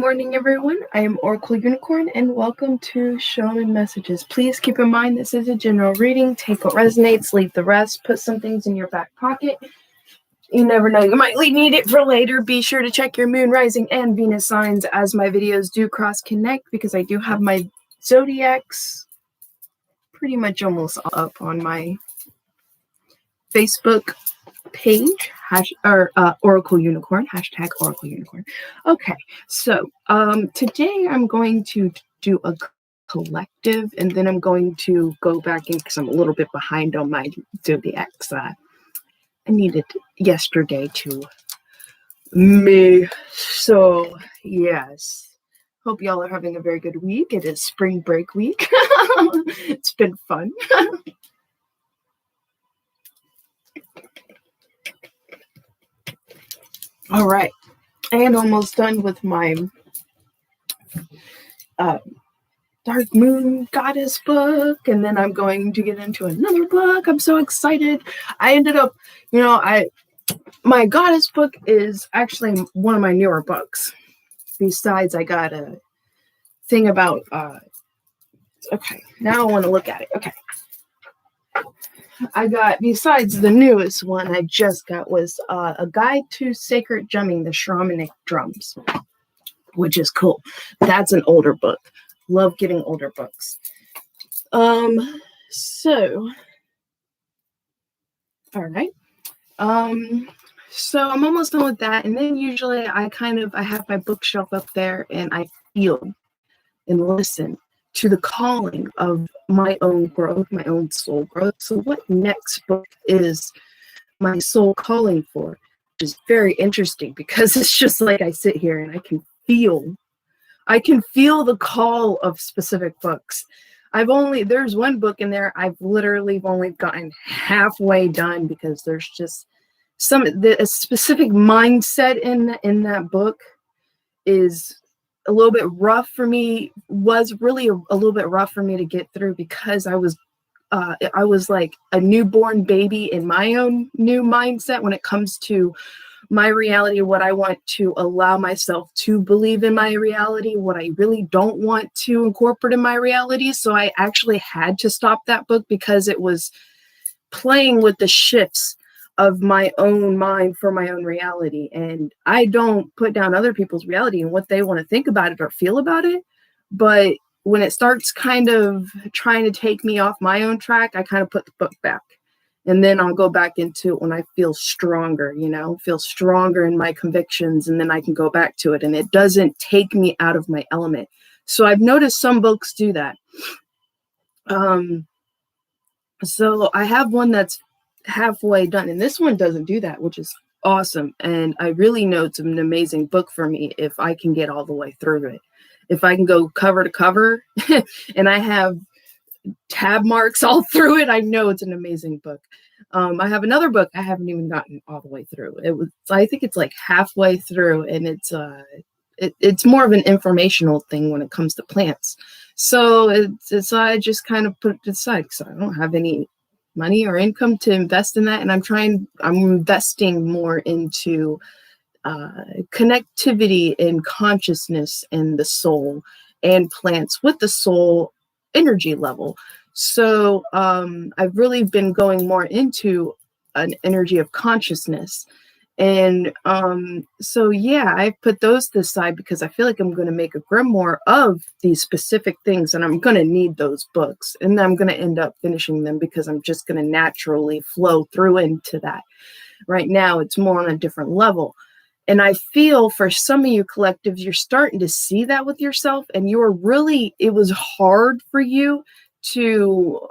morning, everyone. I am Oracle Unicorn, and welcome to Shaman Messages. Please keep in mind this is a general reading. Take what resonates, leave the rest. Put some things in your back pocket. You never know, you might need it for later. Be sure to check your moon, rising, and Venus signs as my videos do cross-connect, because I do have my zodiacs pretty much almost up on my Facebook page, Oracle Unicorn, hashtag Oracle Unicorn. Okay, so today I'm going to do a collective, and then I'm going to go back in because I'm a little bit behind on my zodiacs. I needed yesterday to me. So yes, hope y'all are having a very good week. It is spring break week. It's been fun. All right, and almost done with my Dark Moon Goddess book, and then I'm going to get into another book. I'm so excited. I ended up, my Goddess book is actually one of my newer books. Besides, I got a thing about, okay, now I want to look at it. Okay. I got, besides the newest one I just got was a guide to sacred drumming, the shamanic drums, which is cool. That's an older book. Love getting older books. So, all right. So I'm almost done with that. And then usually I have my bookshelf up there and I feel and listen to the calling of my own growth, my own soul growth. So what next book is my soul calling for? Which is very interesting because it's just like I sit here and I can feel the call of specific books. There's one book in there I've literally only gotten halfway done because there's just a specific mindset in that book is a little bit rough for me, was really a little bit rough for me to get through because I was like a newborn baby in my own new mindset when it comes to my reality, what I want to allow myself to believe in my reality, what I really don't want to incorporate in my reality. So I actually had to stop that book because it was playing with the shifts of my own mind for my own reality. And I don't put down other people's reality and what they want to think about it or feel about it. But when it starts kind of trying to take me off my own track, I kind of put the book back. And then I'll go back into it when I feel stronger, feel stronger in my convictions. And then I can go back to it and it doesn't take me out of my element. So I've noticed some books do that. So I have one that's halfway done, and this one doesn't do that, which is awesome. And I really know it's an amazing book for me if I can get all the way through it. If I can go cover to cover and I have tab marks all through it, I know it's an amazing book. I have another book I haven't even gotten all the way through. I think it's like halfway through, and it's more of an informational thing when it comes to plants. So I just kind of put it aside because I don't have any money or income to invest in that, and I'm investing more into connectivity and consciousness and the soul and plants with the soul energy level. So I've really been going more into an energy of consciousness. And so yeah, I put those to the side because I feel like I'm going to make a grimoire of these specific things, and I'm going to need those books, and I'm going to end up finishing them because I'm just going to naturally flow through into that. Right now it's more on a different level, and I feel for some of you collectives, you're starting to see that with yourself, and it was hard for you to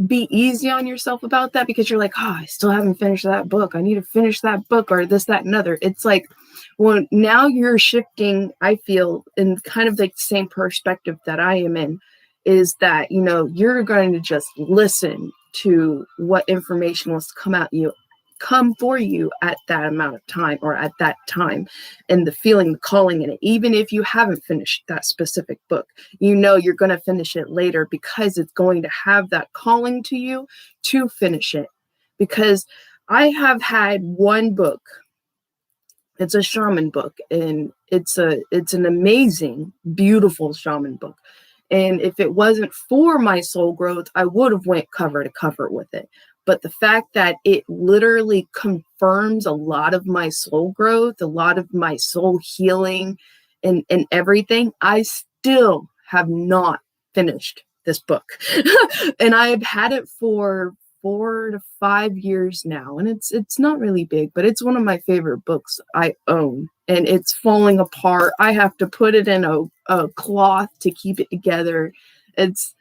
be easy on yourself about that because you're like, I still haven't finished that book. I need to finish that book, or this, that, and other. It's like, well, now you're shifting, I feel, in kind of like the same perspective that I am in, is that, you're going to just listen to what information wants to come for you at that amount of time, or at that time, and the feeling, the calling in it. Even if you haven't finished that specific book, you're going to finish it later because it's going to have that calling to you to finish it. Because I have had one book, it's a shaman book, and it's an amazing, beautiful shaman book. And if it wasn't for my soul growth, I would have went cover to cover with it. But the fact that it literally confirms a lot of my soul growth, a lot of my soul healing and everything, I still have not finished this book. And I've had it for 4 to 5 years now, and it's not really big, but it's one of my favorite books I own, and it's falling apart. I have to put it in a cloth to keep it together. It's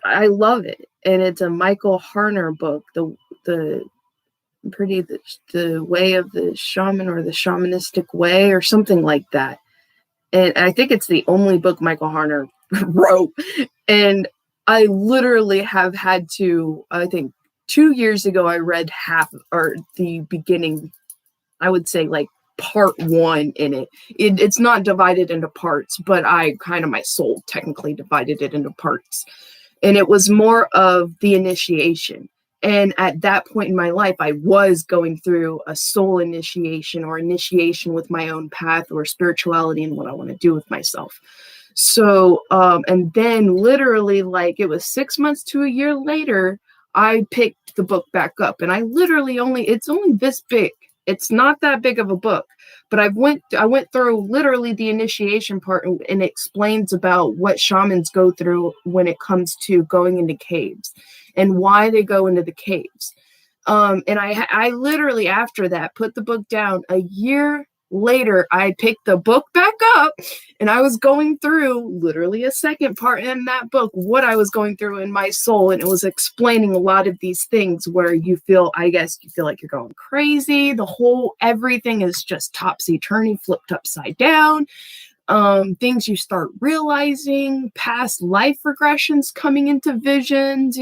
I love it, and it's a Michael Harner book, the way of the shaman, or the shamanistic way, or something like that. And I think it's the only book Michael Harner wrote. And I literally have had to, I think 2 years ago, I read half, or the beginning, I would say like part 1 in it. It's not divided into parts, but my soul technically divided it into parts. And it was more of the initiation. And at that point in my life, I was going through a soul initiation, or initiation with my own path, or spirituality, and what I want to do with myself. So, and then literally, like, it was 6 months to a year later, I picked the book back up, and it's only this big. It's not that big of a book, but I went through literally the initiation part, and it explains about what shamans go through when it comes to going into caves and why they go into the caves. And I literally, after that, put the book down. A year later, I picked the book back up, and I was going through literally a second part in that book, what I was going through in my soul. And it was explaining a lot of these things where you feel like you're going crazy. Everything is just topsy-turvy, flipped upside down. Things you start realizing, past life regressions coming into visions,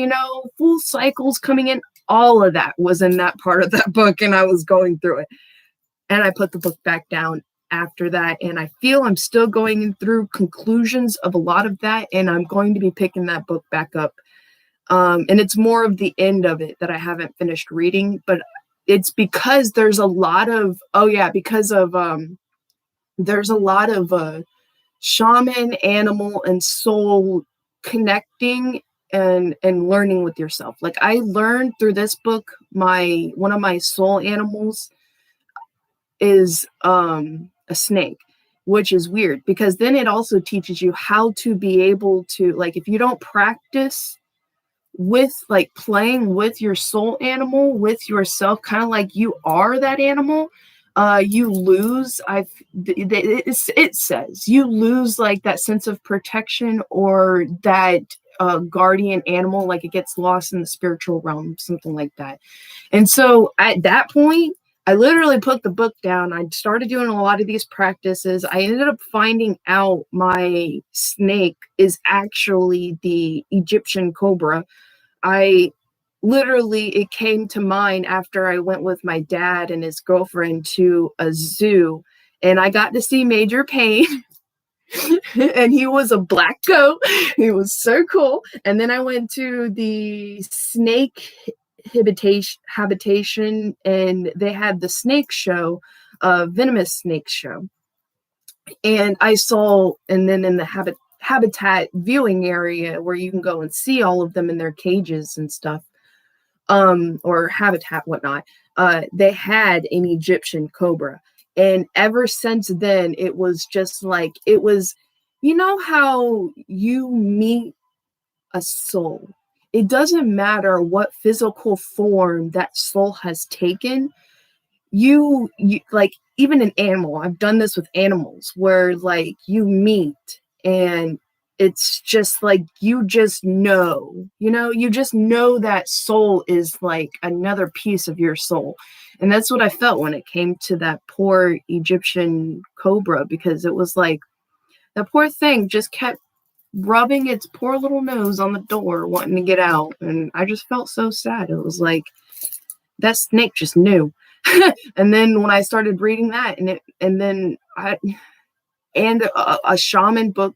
full cycles coming in. All of that was in that part of that book, and I was going through it. And I put the book back down after that, and I feel I'm still going through conclusions of a lot of that, and I'm going to be picking that book back up. And it's more of the end of it that I haven't finished reading, but it's because there's a lot of shaman, animal, and soul connecting and learning with yourself. Like, I learned through this book, one of my soul animals is a snake, which is weird, because then it also teaches you how to be able to, like, if you don't practice with, like, playing with your soul animal, with yourself, kind of like you are that animal, you lose, it says you lose, like, that sense of protection, or that guardian animal, like, it gets lost in the spiritual realm, something like that. And so at that point, I literally put the book down. I started doing a lot of these practices. I ended up finding out my snake is actually the Egyptian cobra. It came to mind after I went with my dad and his girlfriend to a zoo, and I got to see Major Payne. And he was a black goat. He was so cool. And then I went to the snake habitation, and they had the snake show, venomous snake show. And I saw, and then in the habitat viewing area, where you can go and see all of them in their cages and stuff, or habitat, whatnot, they had an Egyptian cobra. And ever since then, it was just like, how you meet a soul. It doesn't matter what physical form that soul has taken. You like, even an animal, I've done this with animals, where, like, you meet, and it's just like, you just know that soul is like another piece of your soul. And that's what I felt when it came to that poor Egyptian cobra, because it was like, that poor thing just kept rubbing its poor little nose on the door, wanting to get out. And I just felt so sad. It was like, that snake just knew. And then when I started reading that, and a shaman book,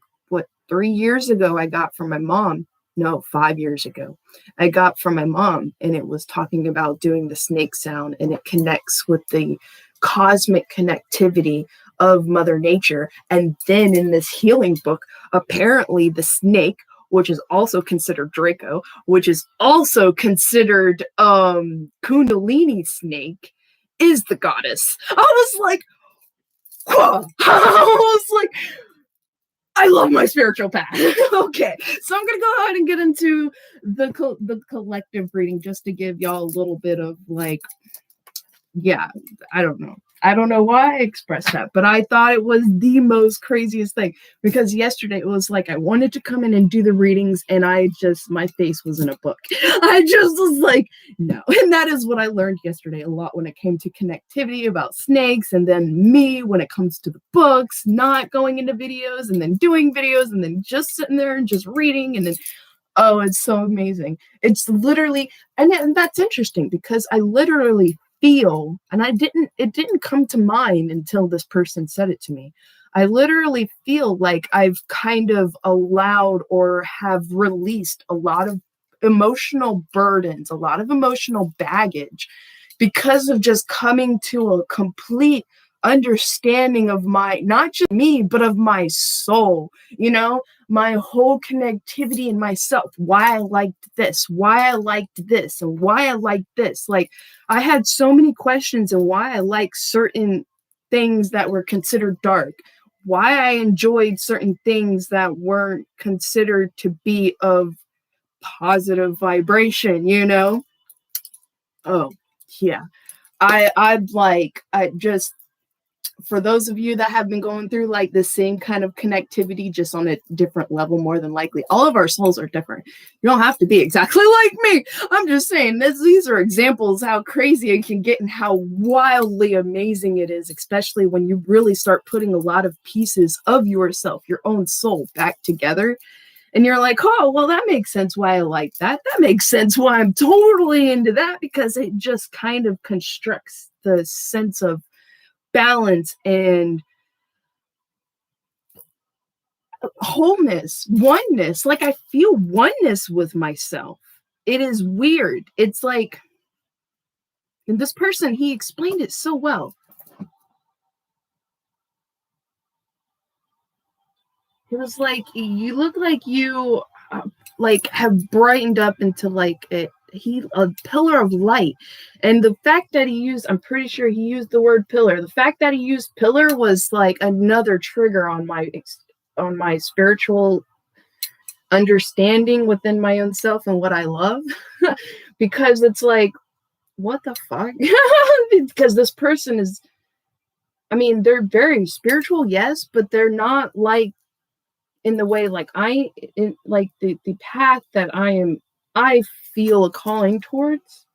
3 years ago, I got from my mom. No, 5 years ago, I got from my mom, and it was talking about doing the snake sound, and it connects with the cosmic connectivity of Mother Nature. And then in this healing book, apparently the snake, which is also considered Draco, which is also considered Kundalini snake, is the goddess. I was like, whoa. I was like, I love my spiritual path. Okay, so I'm gonna go ahead and get into the collective reading just to give y'all a little bit of like, yeah, I don't know why I expressed that, but I thought it was the most craziest thing, because yesterday it was like I wanted to come in and do the readings and my face was in a book. I just was like, no. And that is what I learned yesterday a lot when it came to connectivity about snakes, and then me when it comes to the books, not going into videos and then doing videos and then just sitting there and just reading, and then oh, it's so amazing. It's literally, and that's interesting because I literally feel, and it didn't come to mind until this person said it to me. I literally feel like I've kind of allowed or have released a lot of emotional burdens, a lot of emotional baggage, because of just coming to a complete understanding of not just me, but of my soul, my whole connectivity in myself, why I liked this, and why I liked this. Like, I had so many questions and why I like certain things that were considered dark, why I enjoyed certain things that weren't considered to be of positive vibration, Oh, yeah. I just, for those of you that have been going through like the same kind of connectivity, just on a different level, more than likely, all of our souls are different. You don't have to be exactly like me. I'm just saying these are examples how crazy it can get and how wildly amazing it is, especially when you really start putting a lot of pieces of yourself, your own soul, back together. And you're like, oh, well, that makes sense why I like that. That makes sense why I'm totally into that, because it just kind of constructs the sense of balance and wholeness, oneness. Like, I feel oneness with myself. It is weird. It's like, and this person, he explained it so well. It was like, you look like you like have brightened up into like a pillar of light. And the fact that he used, I'm pretty sure he used the word pillar. The fact that he used pillar was like another trigger on my spiritual understanding within my own self and what I love. Because it's like, what the fuck? Because this person is, I mean, they're very spiritual, yes, but they're not like in the way like like the path that I feel a calling towards.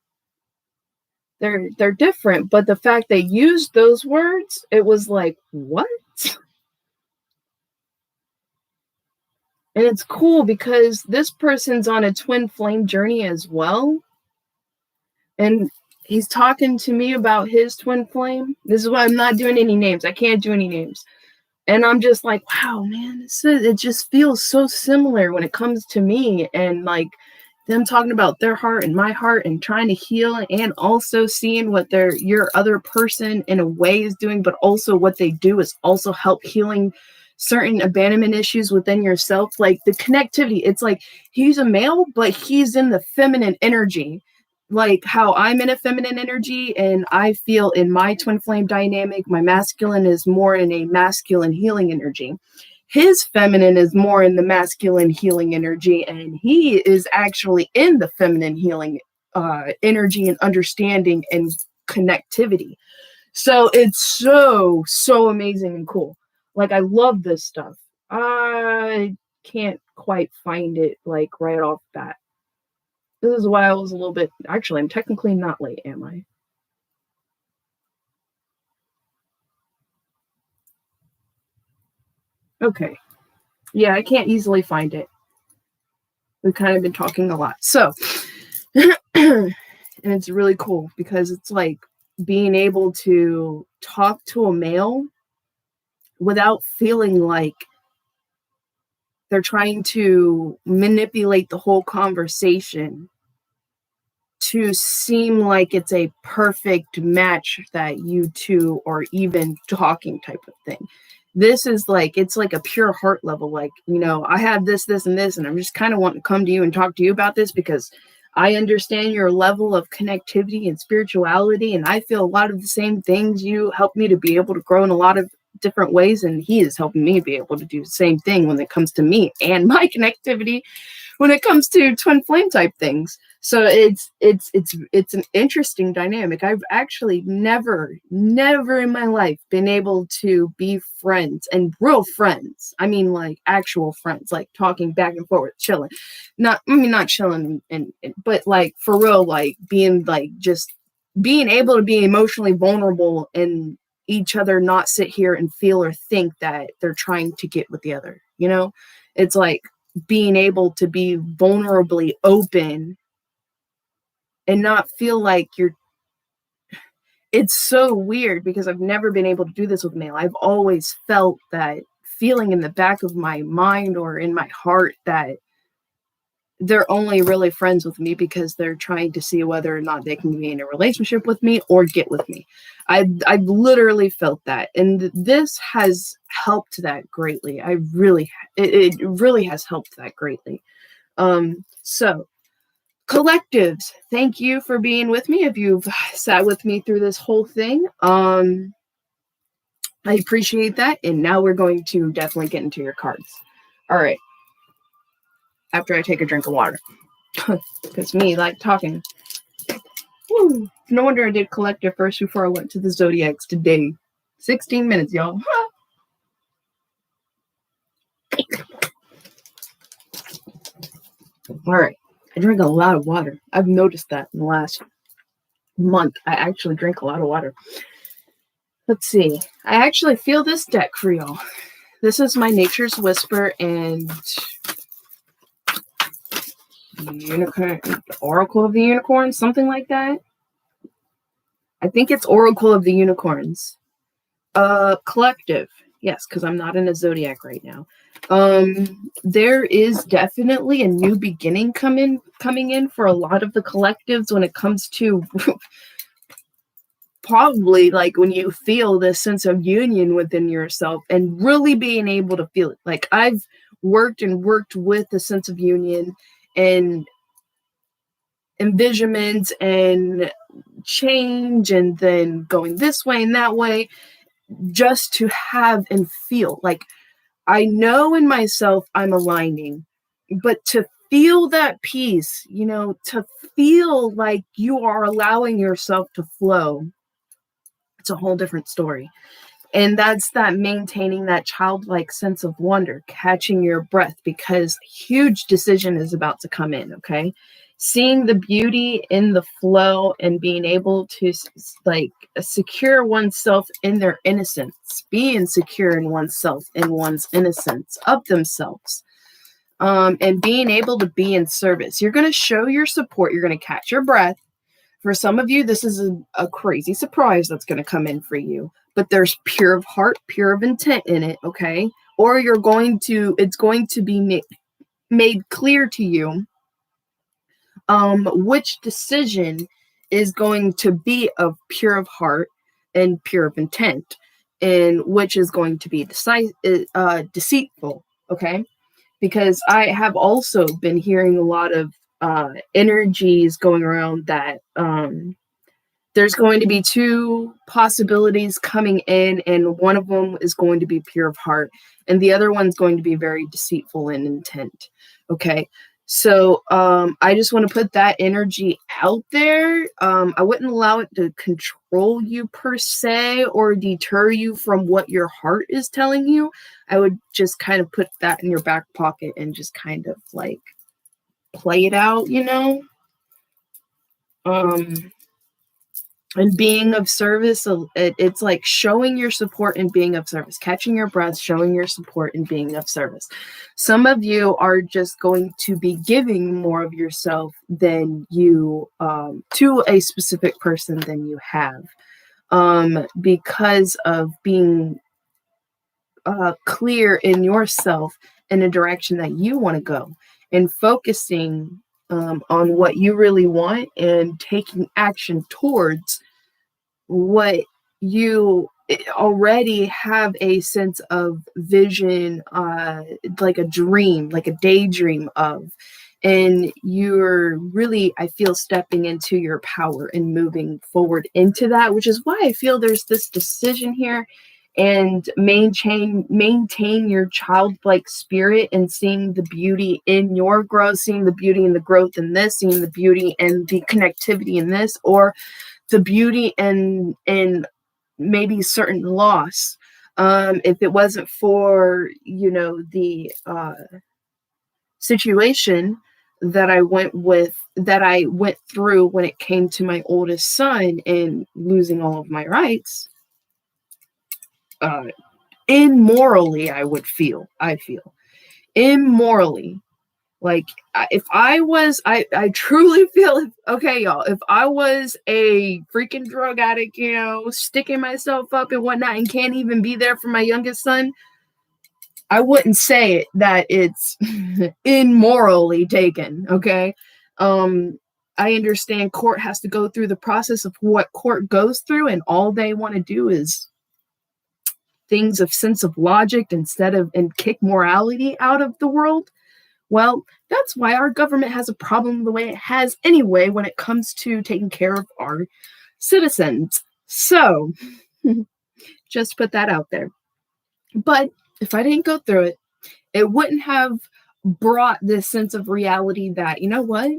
They're different, but the fact they used those words, it was like, what? And it's cool because this person's on a twin flame journey as well. And he's talking to me about his twin flame. This is why I'm not doing any names. I can't do any names. And I'm just like, wow, man, it just feels so similar when it comes to me, and like them talking about their heart and my heart and trying to heal, and also seeing what your other person in a way is doing, but also what they do is also help healing certain abandonment issues within yourself. Like the connectivity, it's like he's a male, but he's in the feminine energy. Like how I'm in a feminine energy, and I feel in my twin flame dynamic, my masculine is more in a masculine healing energy. His feminine is more in the masculine healing energy, and he is actually in the feminine healing energy and understanding and connectivity. So it's so amazing and cool. Like, I love this stuff. I can't quite find it like right off the bat. This is why I was a little bit, actually, I'm technically not late, am I? Okay. Yeah, I can't easily find it. We've kind of been talking a lot. So, and it's really cool because it's like being able to talk to a male without feeling like they're trying to manipulate the whole conversation to seem like it's a perfect match that you two are even talking type of thing. This is like, it's like a pure heart level. Like, you know, I have this, and this, and I'm just kind of wanting to come to you and talk to you about this because I understand your level of connectivity and spirituality. And I feel a lot of the same things. You help me to be able to grow in a lot of different ways. And he is helping me be able to do the same thing when it comes to me and my connectivity when it comes to twin flame type things. So it's an interesting dynamic. I've actually never in my life been able to be friends and real friends. I mean, like actual friends, like talking back and forth, chilling. Not chilling but like for real, like being like just being able to be emotionally vulnerable and each other not sit here and feel or think that they're trying to get with the other. You know, it's like being able to be vulnerably open and not feel like you're, it's so weird because I've never been able to do this with male. I've always felt that feeling in the back of my mind or in my heart that they're only really friends with me because they're trying to see whether or not they can be in a relationship with me or get with me. I've literally felt that, and this has helped that greatly. It really has helped that greatly. So collectives, thank you for being with me. If you've sat with me through this whole thing, I appreciate that. And now we're going to definitely get into your cards. All right. After I take a drink of water, because me like talking. Woo. No wonder I did collective first before I went to the zodiacs today. 16 minutes, y'all. All right. I drink a lot of water. I've noticed that in the last month. I actually drink a lot of water. Let's see. I actually feel this deck for y'all. This is my Nature's Whisper and Unicorn, Oracle of the Unicorns, something like that. I think it's Oracle of the Unicorns. Collective. Yes, because I'm not in a zodiac right now. There is definitely a new beginning coming in for a lot of the collectives when it comes to probably like when you feel this sense of union within yourself and really being able to feel it. Like I've worked with the sense of union and envisionments and change and then going this way and that way just to have and feel like I know in myself I'm aligning, but to feel that peace, you know, to feel like you are allowing yourself to flow, it's a whole different story. And that's that maintaining that childlike sense of wonder, catching your breath, because huge decision is about to come in, okay? Seeing the beauty in the flow and being able to like secure oneself in their innocence, being secure in oneself, in one's innocence of themselves, and being able to be in service. You're going to show your support. You're going to catch your breath. For some of you, this is a crazy surprise that's going to come in for you, but there's pure of heart, pure of intent in it, okay? Or it's going to be made clear to you which decision is going to be of pure of heart and pure of intent, and which is going to be deceitful, okay? Because I have also been hearing a lot of energies going around that there's going to be two possibilities coming in, and one of them is going to be pure of heart, and the other one's going to be very deceitful in intent, okay? So I just want to put that energy out there. I wouldn't allow it to control you per se or deter you from what your heart is telling you. I would just kind of put that in your back pocket and just kind of like play it out, you know? And being of service, it's like showing your support and being of service, catching your breath, showing your support and being of service. Some of you are just going to be giving more of yourself than you to a specific person than you have, because of being clear in yourself in a direction that you want to go and focusing on what you really want and taking action towards what you already have a sense of vision, like a dream, like a daydream of. And you're really, I feel, stepping into your power and moving forward into that, which is why I feel there's this decision here. And maintain your childlike spirit and seeing the beauty in your growth, seeing the beauty in the growth in this, seeing the beauty and the connectivity in this, or the beauty and maybe certain loss. If it wasn't for, the situation that I went through when it came to my oldest son and losing all of my rights, immorally, I feel immorally. Like, if I truly feel, okay, y'all, if I was a freaking drug addict, sticking myself up and whatnot and can't even be there for my youngest son, I wouldn't say it that it's immorally taken, okay? I understand court has to go through the process of what court goes through, and all they want to do is things of sense of logic and kick morality out of the world. Well, that's why our government has a problem the way it has anyway when it comes to taking care of our citizens. So, just put that out there. But if I didn't go through it, it wouldn't have brought this sense of reality that, you know what?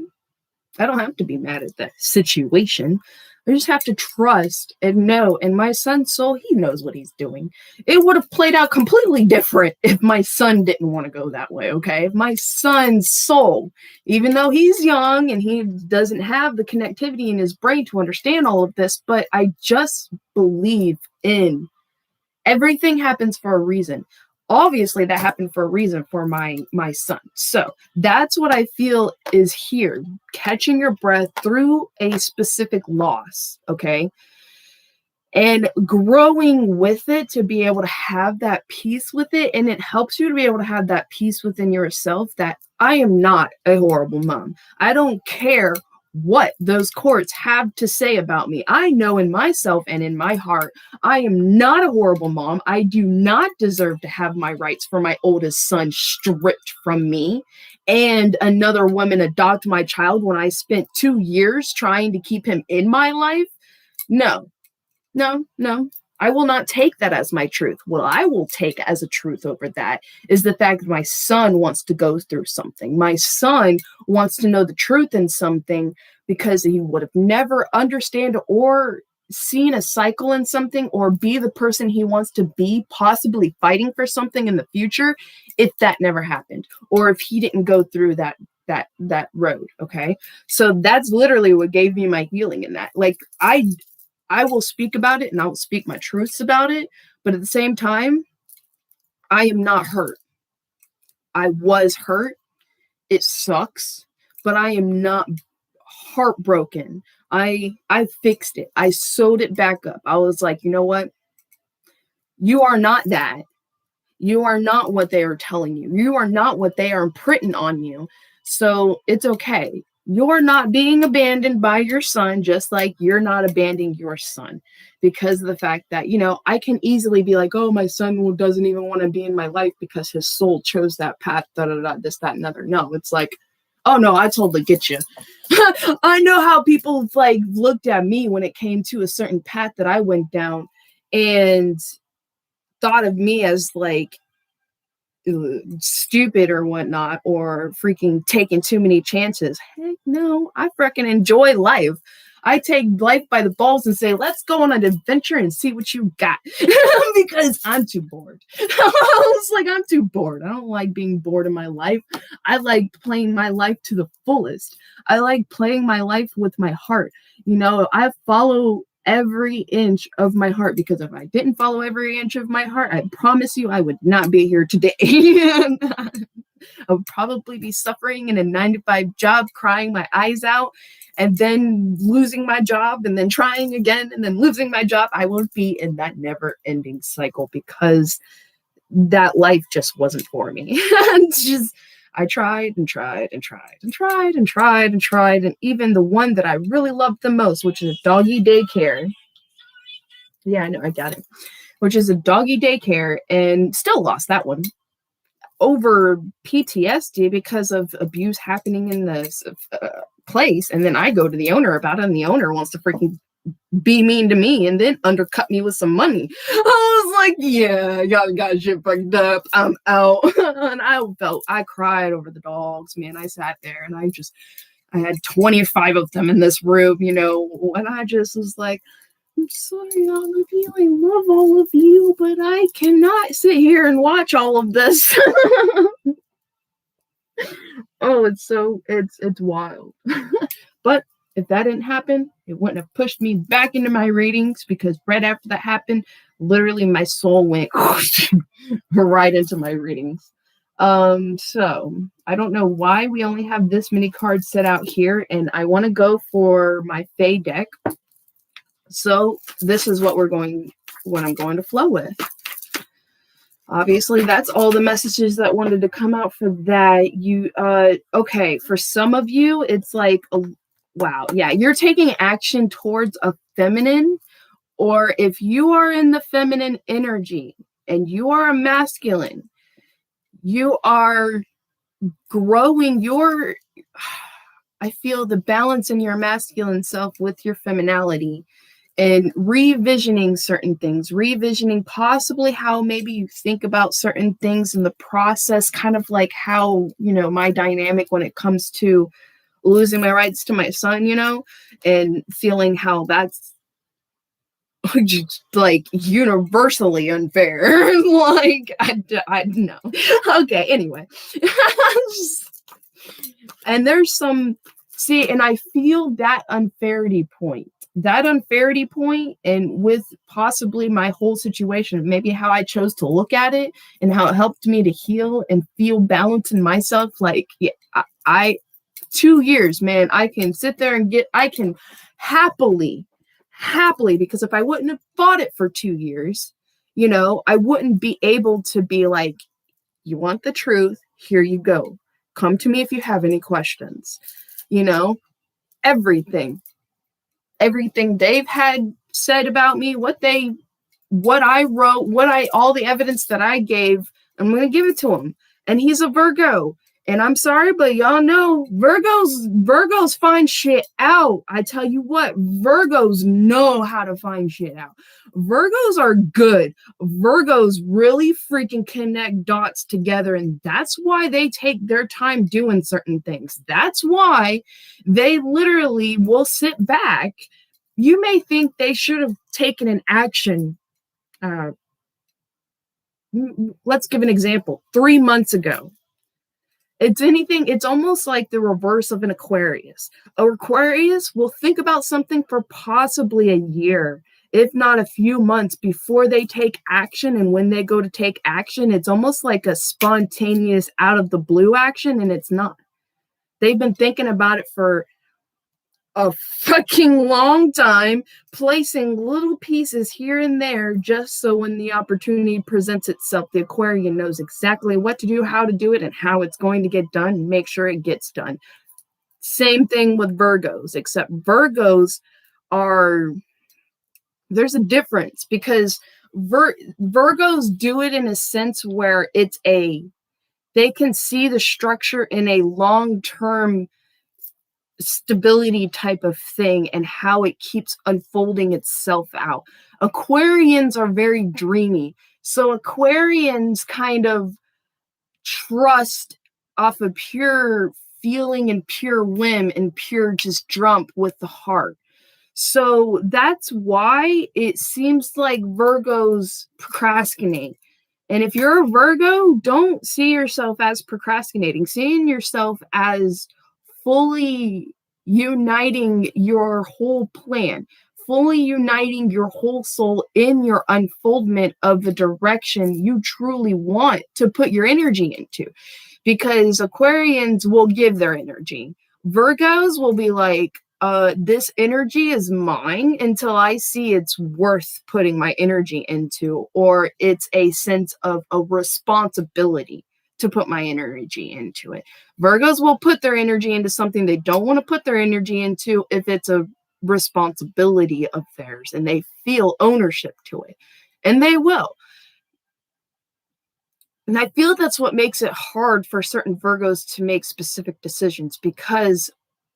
I don't have to be mad at that situation. I just have to trust and know. And my son's soul, he knows what he's doing. It would have played out completely different if my son didn't want to go that way, okay? If my son's soul, even though he's young and he doesn't have the connectivity in his brain to understand all of this, but I just believe in everything happens for a reason. Obviously, that happened for a reason for my son. So that's what I feel is here, catching your breath through a specific loss, okay? And growing with it to be able to have that peace with it. And it helps you to be able to have that peace within yourself that I am not a horrible mom. I don't care what those courts have to say about me. I know in myself and in my heart, I am not a horrible mom. I do not deserve to have my rights for my oldest son stripped from me and another woman adopt my child when I spent 2 years trying to keep him in my life. No. I will not take that as my truth. What I will take as a truth over that is the fact that my son wants to go through something. My son wants to know the truth in something because he would have never understand or seen a cycle in something or be the person he wants to be, possibly fighting for something in the future if that never happened or if he didn't go through that road. Okay. So that's literally what gave me my healing in that. Like, I will speak about it and I will speak my truths about it. But at the same time, I am not hurt. I was hurt. It sucks, but I am not heartbroken. I fixed it. I sewed it back up. I was like, you know what? You are not that. You are not what they are telling you. You are not what they are imprinting on you. So it's okay. You're not being abandoned by your son, just like you're not abandoning your son because of the fact that, I can easily be like, oh, my son doesn't even want to be in my life because his soul chose that path, this, that, and other. No, it's like, oh, no, I totally get you. I know how people looked at me when it came to a certain path that I went down and thought of me as stupid or whatnot, or freaking taking too many chances. Heck no, I freaking enjoy life. I take life by the balls and say, let's go on an adventure and see what you got. Because I'm too bored. I'm too bored. I don't like being bored in my life. I like playing my life to the fullest. I like playing my life with my heart. I follow every inch of my heart, because if I didn't follow every inch of my heart, I promise you I would not be here today. I would probably be suffering in a 9-to-5 job, crying my eyes out, and then losing my job, and then trying again, and then losing my job. I would be in that never-ending cycle because that life just wasn't for me. I tried and tried and tried and tried and tried and tried, and even the one that I really loved the most, which is a doggy daycare. Yeah, I know, I got it. Which is a doggy daycare, and still lost that one over PTSD because of abuse happening in this place. And then I go to the owner about it, and the owner wants to freaking be mean to me and then undercut me with some money. I was like, yeah, y'all got shit fucked up. I'm out. And I cried over the dogs, man. I sat there and I had 25 of them in this room, and I just was like, I'm sorry, all of you. I love all of you, but I cannot sit here and watch all of this. Oh, it's wild. But if that didn't happen, it wouldn't have pushed me back into my readings, because right after that happened, literally my soul went right into my readings. So I don't know why we only have this many cards set out here, and I want to go for my Fae deck. So this is what I'm going to flow with. Obviously, that's all the messages that wanted to come out for that. Okay, for some of you, it's like, wow, yeah, you're taking action towards a feminine, or if you are in the feminine energy and you are a masculine, you are growing I feel the balance in your masculine self with your femininity, and revisioning certain things, revisioning possibly how maybe you think about certain things in the process, kind of like how, my dynamic when it comes to losing my rights to my son, and feeling how that's like universally unfair. Like, I know. Okay, anyway. And there's and I feel that unfairity point, and with possibly my whole situation, maybe how I chose to look at it and how it helped me to heal and feel balance in myself. Like, yeah, I 2 years, man, I can sit there and I can happily, because if I wouldn't have fought it for 2 years, I wouldn't be able to be like, you want the truth? Here you go. Come to me if you have any questions. Everything Dave had said about me, what I wrote, all the evidence that I gave, I'm going to give it to him. And he's a Virgo. And I'm sorry, but y'all know Virgos find shit out. I tell you what, Virgos know how to find shit out. Virgos are good. Virgos really freaking connect dots together. And that's why they take their time doing certain things. That's why they literally will sit back. You may think they should have taken an action. Let's give an example. 3 months ago. It's almost like the reverse of an Aquarius. An Aquarius will think about something for possibly a year, if not a few months, before they take action. And when they go to take action, it's almost like a spontaneous, out of the blue action, and it's not. They've been thinking about it for a fucking long time, placing little pieces here and there, just so when the opportunity presents itself, the Aquarian knows exactly what to do, how to do it, and how it's going to get done, and make sure it gets done. Same thing with Virgos, except Virgos there's a difference, because Virgos do it in a sense where they can see the structure in a long-term stability type of thing, and how it keeps unfolding itself out. Aquarians are very dreamy. So Aquarians kind of trust off of pure feeling and pure whim and pure just jump with the heart. So that's why it seems like Virgos procrastinate. And if you're a Virgo, don't see yourself as procrastinating. Seeing yourself as fully uniting your whole plan, fully uniting your whole soul in your unfoldment of the direction you truly want to put your energy into. Because Aquarians will give their energy. Virgos will be like, this energy is mine until I see it's worth putting my energy into, or it's a sense of a responsibility to put my energy into it. Virgos will put their energy into something they don't want to put their energy into if it's a responsibility of theirs and they feel ownership to it. And they will. And I feel that's what makes it hard for certain Virgos to make specific decisions, because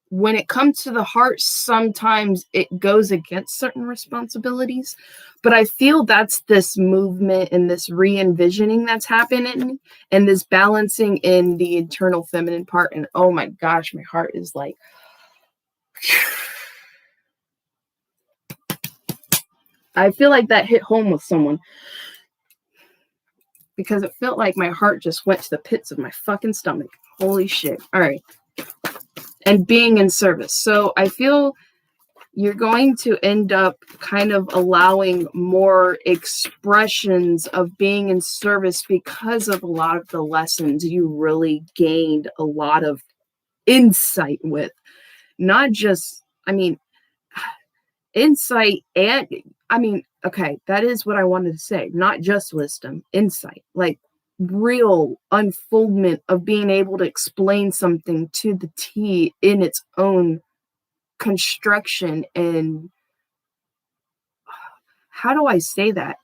when it comes to the heart, sometimes it goes against certain responsibilities. But I feel that's this movement and this re-envisioning that's happening and this balancing in the internal feminine part. And oh my gosh, my heart is like, I feel like that hit home with someone, because it felt like my heart just went to the pits of my fucking stomach. Holy shit. All right. And being in service. So I feel you're going to end up kind of allowing more expressions of being in service because of a lot of the lessons you really gained a lot of insight with. Not just, insight and, okay, that is what I wanted to say. Not just wisdom, insight. Like real unfoldment of being able to explain something to the T in its own construction. And how do I say that?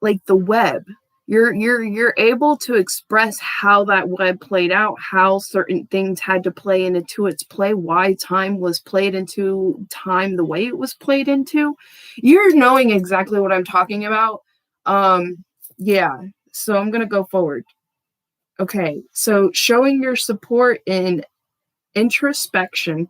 Like the web, you're able to express how that web played out, how certain things had to play into its play, why time was played into time the way it was played into. You're knowing exactly what I'm talking about. Yeah, so I'm gonna go forward. Okay, so showing your support in introspection.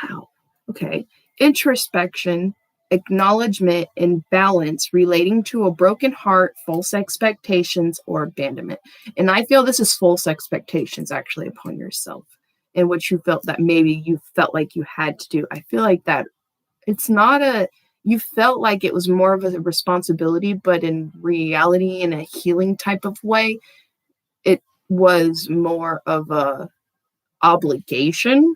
Wow. Okay. Introspection, acknowledgement, and balance relating to a broken heart, false expectations, or abandonment. And I feel this is false expectations actually upon yourself, and what you felt that maybe you felt like you had to do. I feel like that it's not you felt like it was more of a responsibility, but in reality, in a healing type of way, it was more of a obligation,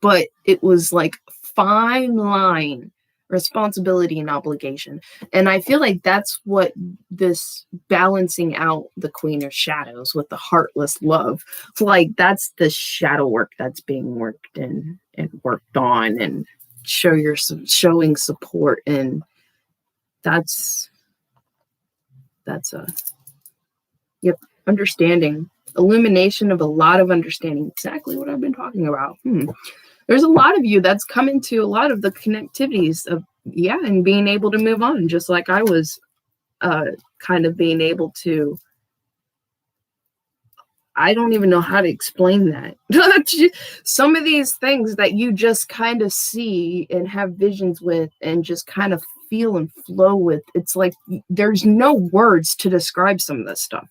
but it was like fine line responsibility and obligation. And I feel like that's what this balancing out the Queen of Shadows with the heartless love, like that's the shadow work that's being worked in and worked on, and showing support. And that's a understanding, illumination of a lot of understanding, exactly what I've been talking about. There's a lot of you that's come into a lot of the connectivities of, and being able to move on, just like I was kind of being able to. I don't even know how to explain that. Some of these things that you just kind of see and have visions with and just kind of feel and flow with, it's like there's no words to describe some of this stuff.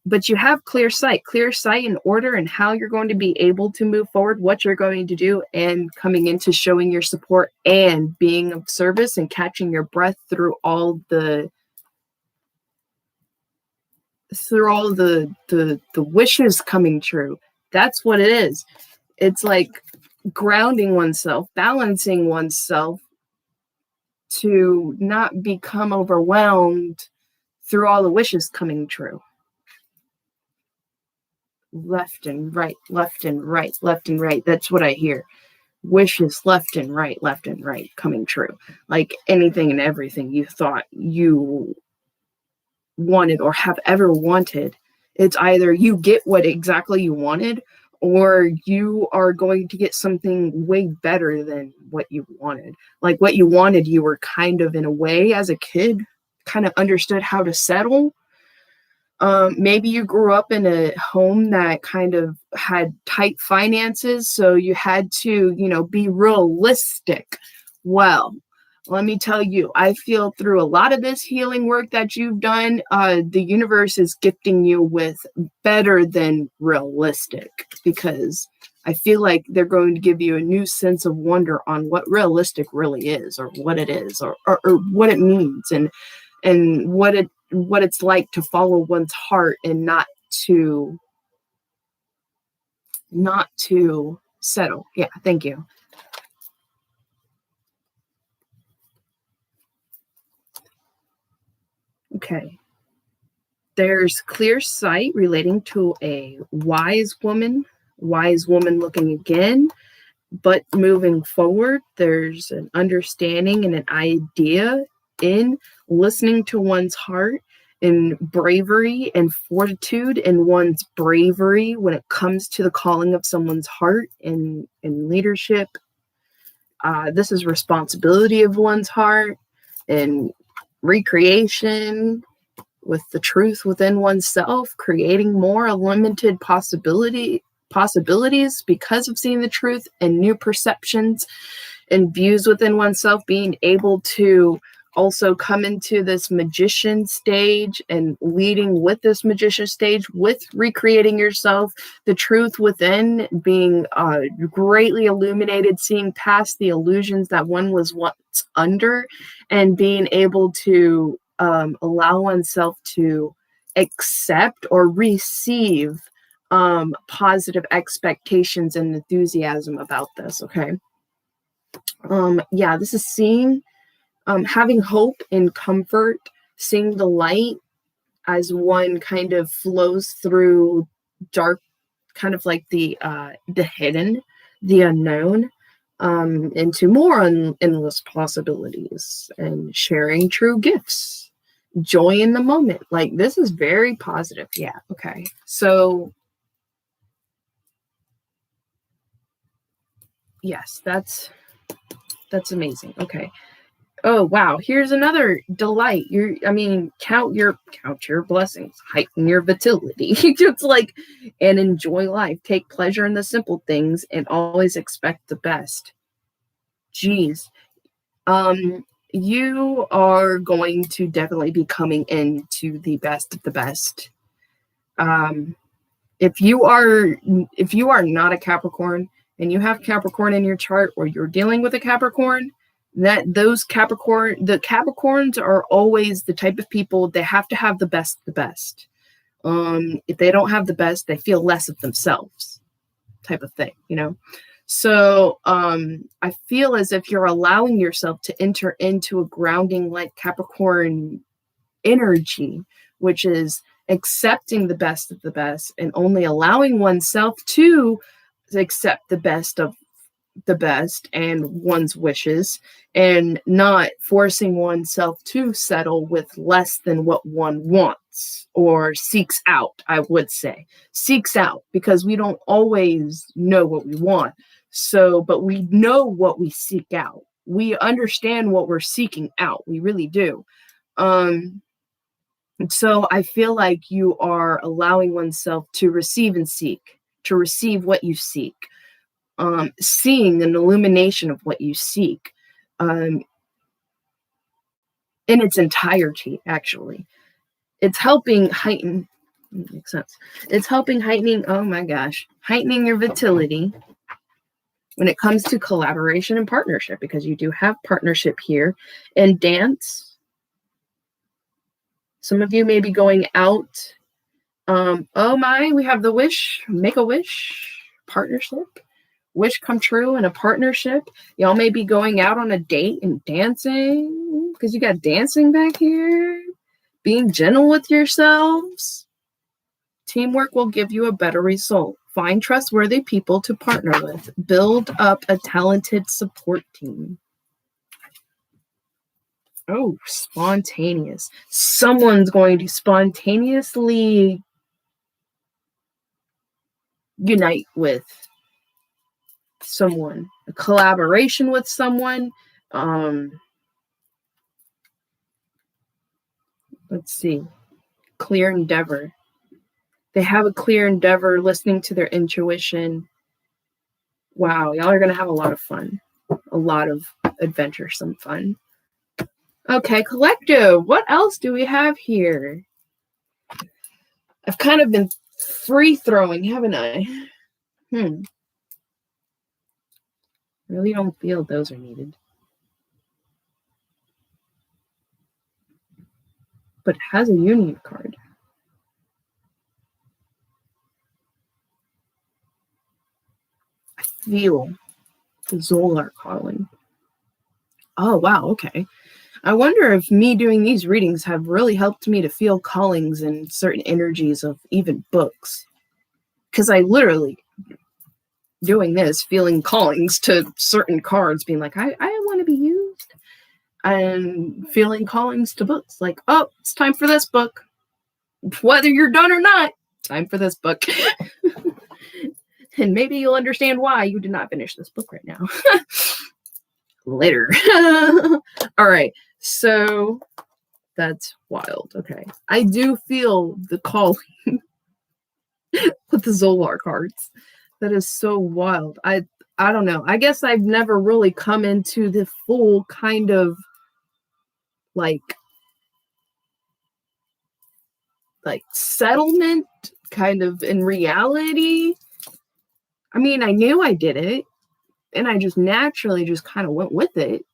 But you have clear sight and order, and how you're going to be able to move forward, what you're going to do, and coming into showing your support and being of service and catching your breath through all the wishes coming true. That's what it is. It's like grounding oneself, balancing oneself to not become overwhelmed through all the wishes coming true. Left and right, left and right, left and right. That's what I hear. Wishes left and right coming true. Like anything and everything you thought you wanted or have ever wanted. It's either you get what exactly you wanted, or you are going to get something way better than what you wanted. Like what you wanted, you were kind of, in a way, as a kid, kind of understood how to settle. Maybe you grew up in a home that kind of had tight finances, so you had to, be realistic. Well, let me tell you, I feel through a lot of this healing work that you've done, the universe is gifting you with better than realistic, because I feel like they're going to give you a new sense of wonder on what realistic really is, or what it is, or what it means, and what it's like to follow one's heart and not to settle. Yeah, thank you. Okay. There's clear sight relating to a wise woman looking again, but moving forward. There's an understanding and an idea in listening to one's heart, and bravery and fortitude in one's bravery when it comes to the calling of someone's heart in leadership. This is responsibility of one's heart and recreation with the truth within oneself, creating more unlimited possibilities because of seeing the truth and new perceptions and views within oneself, being able to also come into this magician stage and leading with this magician stage with recreating yourself, the truth within being greatly illuminated, seeing past the illusions that one was once under, and being able to allow oneself to accept or receive positive expectations and enthusiasm about this. Okay. This is seeing, having hope and comfort, seeing the light as one kind of flows through dark, kind of like the hidden, the unknown, into more endless possibilities, and sharing true gifts, joy in the moment. Like, this is very positive. Yeah. Okay. So yes, that's amazing. Okay. Oh wow, here's another delight. Count your blessings, heighten your vitality. It's like, and enjoy life. Take pleasure in the simple things and always expect the best. Geez. You are going to definitely be coming into the best of the best. If you are not a Capricorn and you have Capricorn in your chart, or you're dealing with a Capricorn, the Capricorns are always the type of people, they have to have the best of the best. If they don't have the best, they feel less of themselves, type of thing, So I feel as if you're allowing yourself to enter into a grounding like Capricorn energy, which is accepting the best of the best and only allowing oneself to accept the best of the best and one's wishes, and not forcing oneself to settle with less than what one wants or seeks out. I would say seeks out, because we don't always know what we want. So, but we know what we seek out. We understand what we're seeking out. We really do. So I feel like you are allowing oneself to receive and seek, to receive what you seek. Seeing an illumination of what you seek, in its entirety. Actually, it's helping heighten. Makes sense. It's helping heightening. Oh my gosh, heightening your vitality when it comes to collaboration and partnership, because you do have partnership here. And dance. Some of you may be going out. Oh my, we have the wish, make a wish partnership. Wish come true in a partnership. Y'all may be going out on a date and dancing, because you got dancing back here. Being gentle with yourselves. Teamwork will give you a better result. Find trustworthy people to partner with. Build up a talented support team. Oh, spontaneous. Someone's going to spontaneously unite with someone, a collaboration with someone. Let's see. Clear endeavor. They have a clear endeavor, listening to their intuition. Wow, y'all are going to have a lot of fun. A lot of adventuresome fun. Okay, collective. What else do we have here? I've kind of been free throwing, haven't I? Really don't feel those are needed. But it has a union card. I feel the Zolar calling. Oh, wow, okay. I wonder if me doing these readings have really helped me to feel callings and certain energies of even books. Because I literally, doing this, feeling callings to certain cards, being like, I want to be used. And feeling callings to books, like, oh, it's time for this book. Whether you're done or not, time for this book. And maybe you'll understand why you did not finish this book right now. Later. All right. So that's wild. Okay. I do feel the calling with the Zolar cards. That is so wild. I don't know. I guess I've never really come into the full kind of like settlement kind of in reality. I mean, I knew I did it and I just naturally just kind of went with it.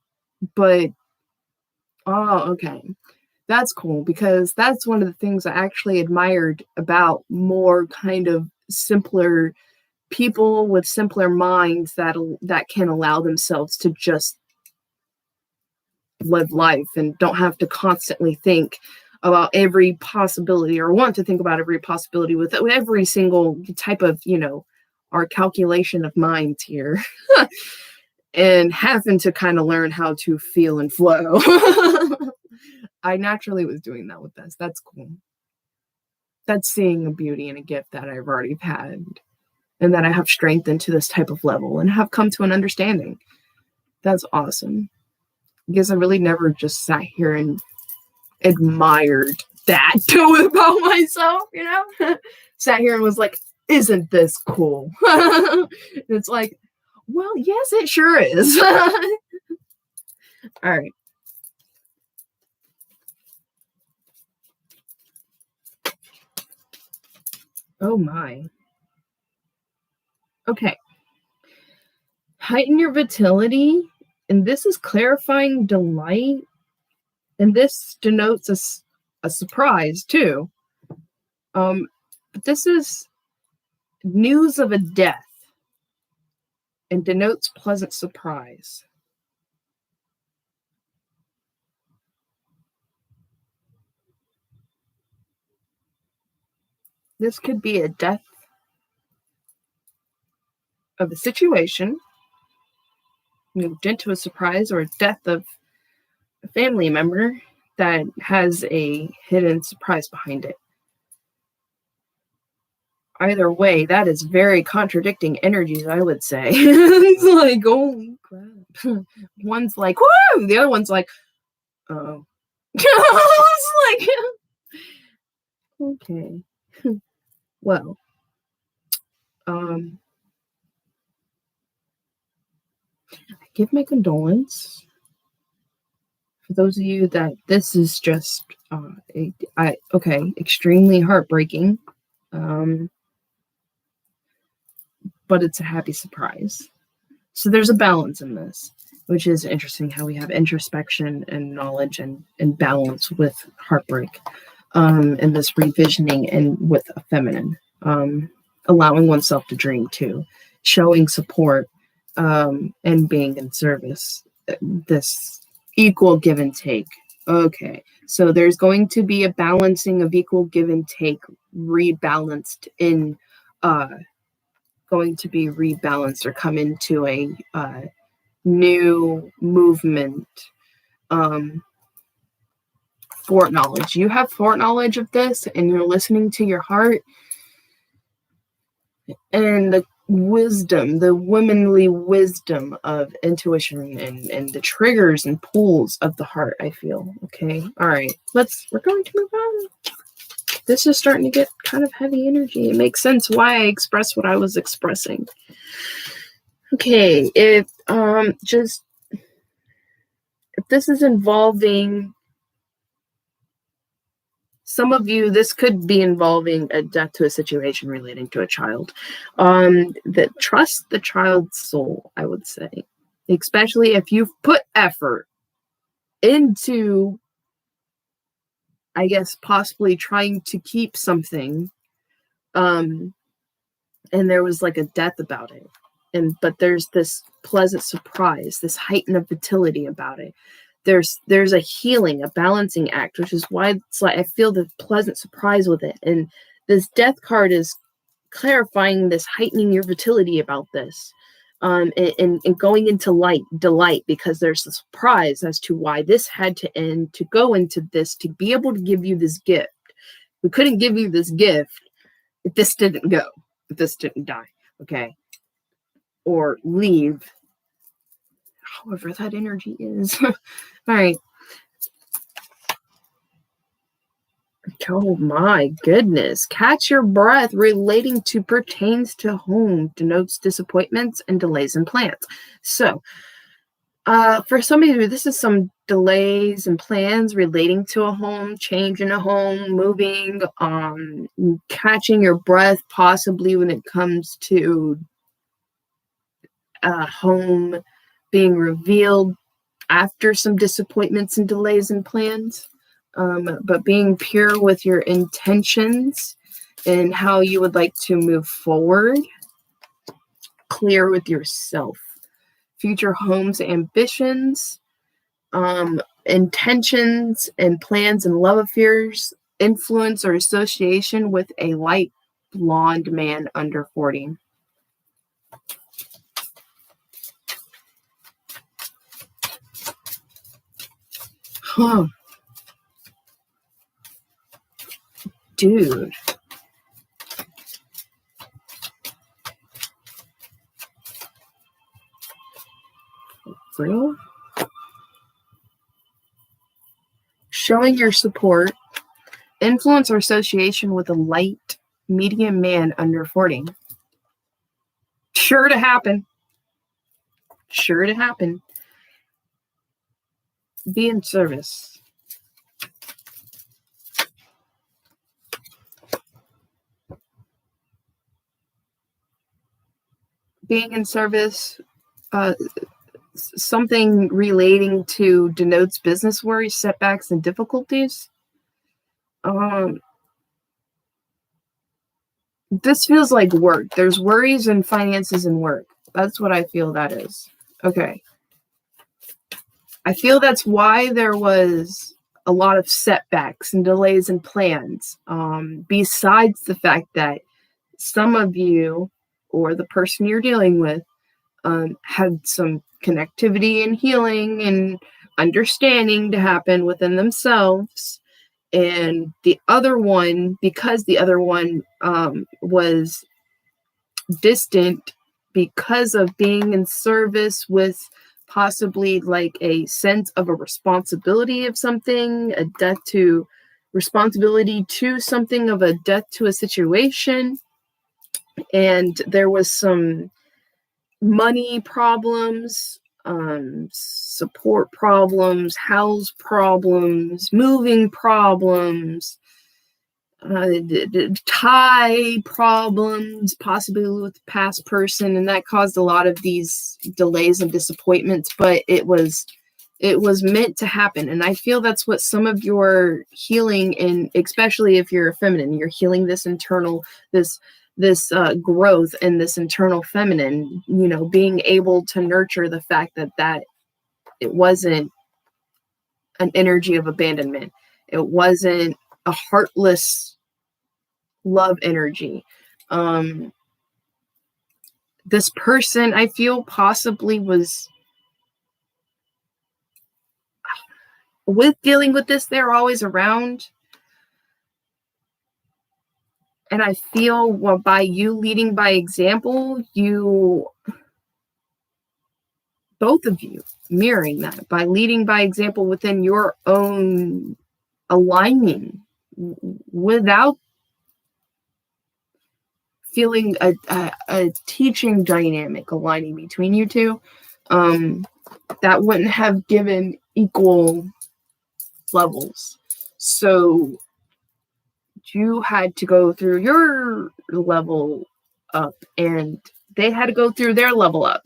But, oh, okay. That's cool because that's one of the things I actually admired about more kind of simpler people with simpler minds that can allow themselves to just live life and don't have to constantly think about every possibility or want to think about every possibility with every single type of, our calculation of minds here. And having to kind of learn how to feel and flow. I naturally was doing that with this. That's cool. That's seeing a beauty and a gift that I've already had and that I have strengthened to this type of level and have come to an understanding. That's awesome. Because I really never just sat here and admired that about myself, sat here and was like, isn't this cool? It's like, well, yes, it sure is. All right. Oh my. Okay. Heighten your vitality, and this is clarifying delight, and this denotes a surprise too. But this is news of a death and denotes pleasant surprise. This could be a death of a situation, moved into a surprise, or a death of a family member that has a hidden surprise behind it. Either way, that is very contradicting energies, I would say. It's like, holy crap. One's like, woo! The other one's like, oh. It's like, okay. Well, I give my condolence. For those of you that this is just, extremely heartbreaking. But it's a happy surprise. So there's a balance in this, which is interesting how we have introspection and knowledge and balance with heartbreak, and this revisioning and with a feminine, allowing oneself to dream too, showing support, and being in service, this equal give and take. Okay, so there's going to be a balancing of equal give and take, rebalanced in, going to be rebalanced or come into a new movement. Foreknowledge. You have foreknowledge of this and you're listening to your heart and the wisdom, the womanly wisdom of intuition and the triggers and pulls of the heart, I feel. Okay. All right. We're going to move on. This is starting to get kind of heavy energy. It makes sense why I expressed what I was expressing. Okay, if this is involving some of you, this could be involving a death to a situation relating to a child. That trust the child's soul, I would say, especially if you've put effort into, I guess, possibly trying to keep something, and there was like a death about it, but there's this pleasant surprise, this heightened vitality about it. there's a healing, a balancing act, which is why it's like I feel the pleasant surprise with it. And this death card is clarifying this, heightening your vitality about this, and going into delight, because there's a surprise as to why this had to end, to go into this, to be able to give you this gift. We couldn't give you this gift if this didn't go, if this didn't die, okay? Or leave, however that energy is. All right. Oh my goodness. Catch your breath. Relating to pertains to home, denotes disappointments and delays in plans. So for some of you, this is some delays and plans relating to a home, change in a home, moving, catching your breath, possibly when it comes to a home being revealed after some disappointments and delays in plans. But being pure with your intentions and how you would like to move forward, clear with yourself. Future homes, ambitions, intentions and plans and love affairs, influence or association with a light blonde man under 40. Huh. Dude. Real? Showing your support, influence or association with a light medium man under 40. Sure to happen. Sure to happen. Be in service. Being in service, something relating to denotes business worries, setbacks, and difficulties. This feels like work. There's worries and finances and work. That's what I feel that is. Okay. I feel that's why there was a lot of setbacks and delays in plans. Besides the fact that some of you or the person you're dealing with had some connectivity and healing and understanding to happen within themselves. And the other one, because the other one was distant because of being in service with possibly like a sense of a responsibility of something, a death to responsibility to something, of a death to a situation. And there was some money problems, support problems, house problems, moving problems, tie problems, possibly with the past person, and that caused a lot of these delays and disappointments. But it was meant to happen, and I feel that's what some of your healing, and especially if you're a feminine, you're healing this internal, this growth and this internal feminine, being able to nurture the fact that it wasn't an energy of abandonment. It wasn't a heartless love energy. This person, I feel, possibly was with dealing with this. They're always around. And I feel, well, by you leading by example, both of you mirroring that, by leading by example within your own aligning, without feeling a teaching dynamic aligning between you two, that wouldn't have given equal levels. So you had to go through your level up, and they had to go through their level up.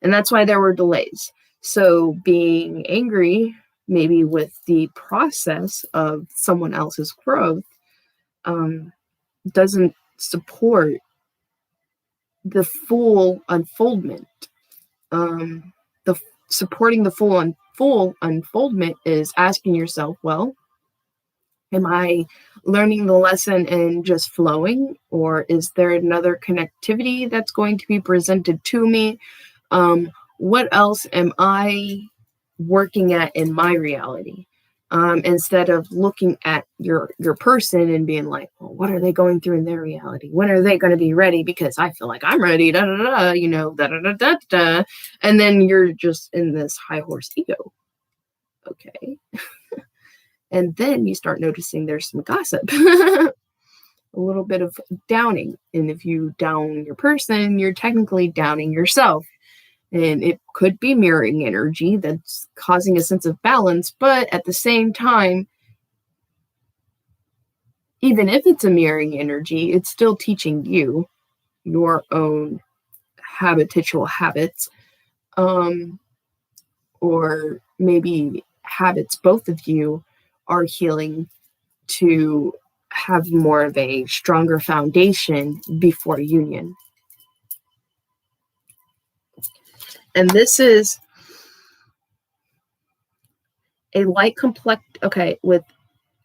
And that's why there were delays. So being angry, maybe with the process of someone else's growth, doesn't support the full unfoldment, the supporting the full unfoldment is asking yourself, well, am I learning the lesson and just flowing, or is there another connectivity that's going to be presented to me? What else am I working at in my reality? Instead of looking at your person and being like, well, what are they going through in their reality? When are they going to be ready? Because I feel like I'm ready, da da da, you know, da da da da da. And then you're just in this high horse ego. Okay. And then you start noticing there's some gossip, a little bit of downing. And if you down your person, you're technically downing yourself. And it could be mirroring energy that's causing a sense of balance. But at the same time, even if it's a mirroring energy, it's still teaching you your own habitual habits, or maybe habits both of you are healing to have more of a stronger foundation before union. And this is a light complex, okay, with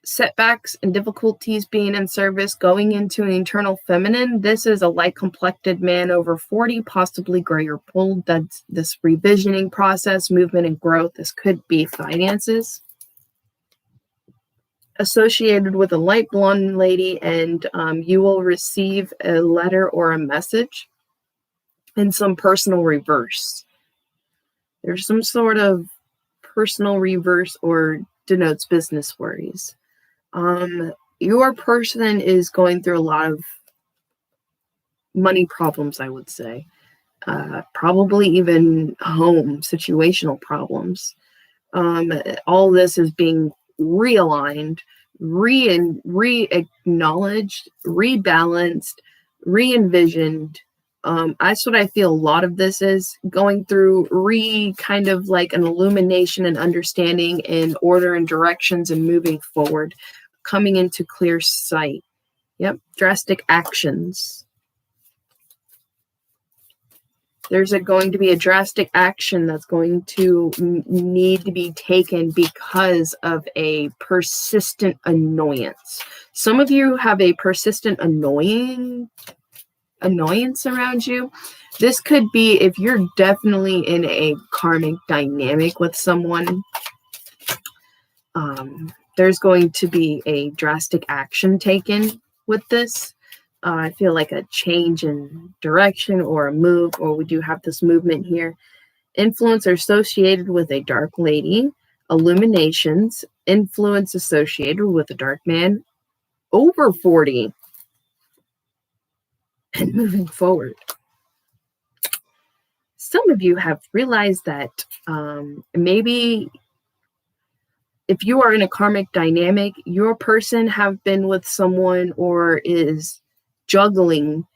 setbacks and difficulties being in service, going into an internal feminine. This is a light complected man over 40, possibly gray or pulled. That's this revisioning process, movement and growth. This could be finances. Associated with a light blonde lady, and you will receive a letter or a message in some personal reverse. There's some sort of personal reverse or denotes business worries. Your person is going through a lot of money problems, I would say. Probably even home situational problems. All this is being realigned, re-acknowledged, rebalanced, re-envisioned. That's what I feel a lot of this is going through, kind of like an illumination and understanding and order and directions and moving forward, coming into clear sight. Yep, drastic actions. There's going to be a drastic action that's going to need to be taken because of a persistent annoyance. Some of you have a persistent annoyance around you. This could be if you're definitely in a karmic dynamic with someone. There's going to be a drastic action taken with this. I feel like a change in direction or a move, or we do have this movement here. Influence are associated with a dark lady. Illuminations, influence associated with a dark man over 40. And moving forward. Some of you have realized that maybe if you are in a karmic dynamic, your person have been with someone or is juggling,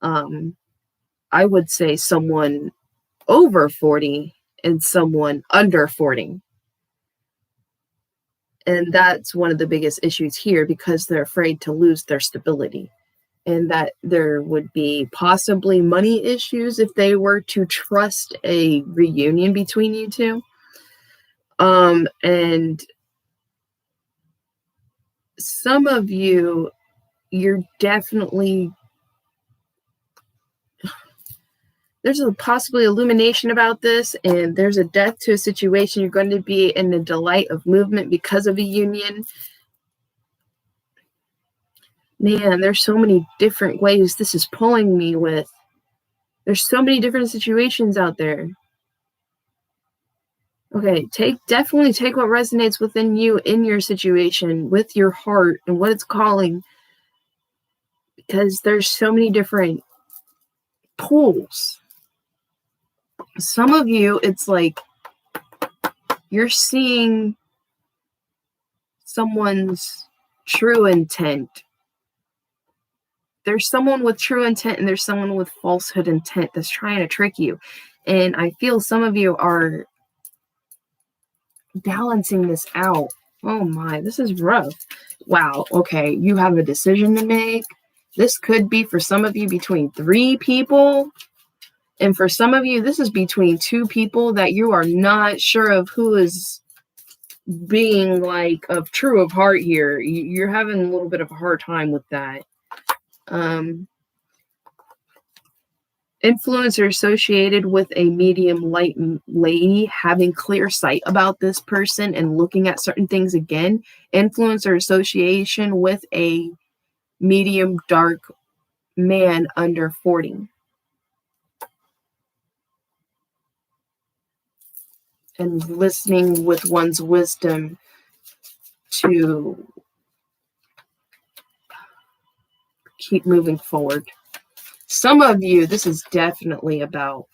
I would say someone over 40 and someone under 40. And that's one of the biggest issues here because they're afraid to lose their stability. And that there would be possibly money issues if they were to trust a reunion between you two. And some of you, you're definitely, there's a possibly illumination about this, and there's a death to a situation. You're going to be in the delight of movement because of a union. Man, there's so many different ways this is pulling me with. There's so many different situations out there. Okay, definitely take what resonates within you in your situation, with your heart and what it's calling. Because there's so many different pulls. Some of you, it's like you're seeing someone's true intent. There's someone with true intent and there's someone with falsehood intent that's trying to trick you. And I feel some of you are balancing this out. Oh my, this is rough. Wow, okay, you have a decision to make. This could be for some of you between 3 people. And for some of you, this is between two people that you are not sure of who is being like of true of heart here. You're having a little bit of a hard time with that. Influencer associated with a medium light lady, having clear sight about this person and looking at certain things again. Influencer association with a medium dark man under 40. And listening with one's wisdom to keep moving forward. Some of you, this is definitely about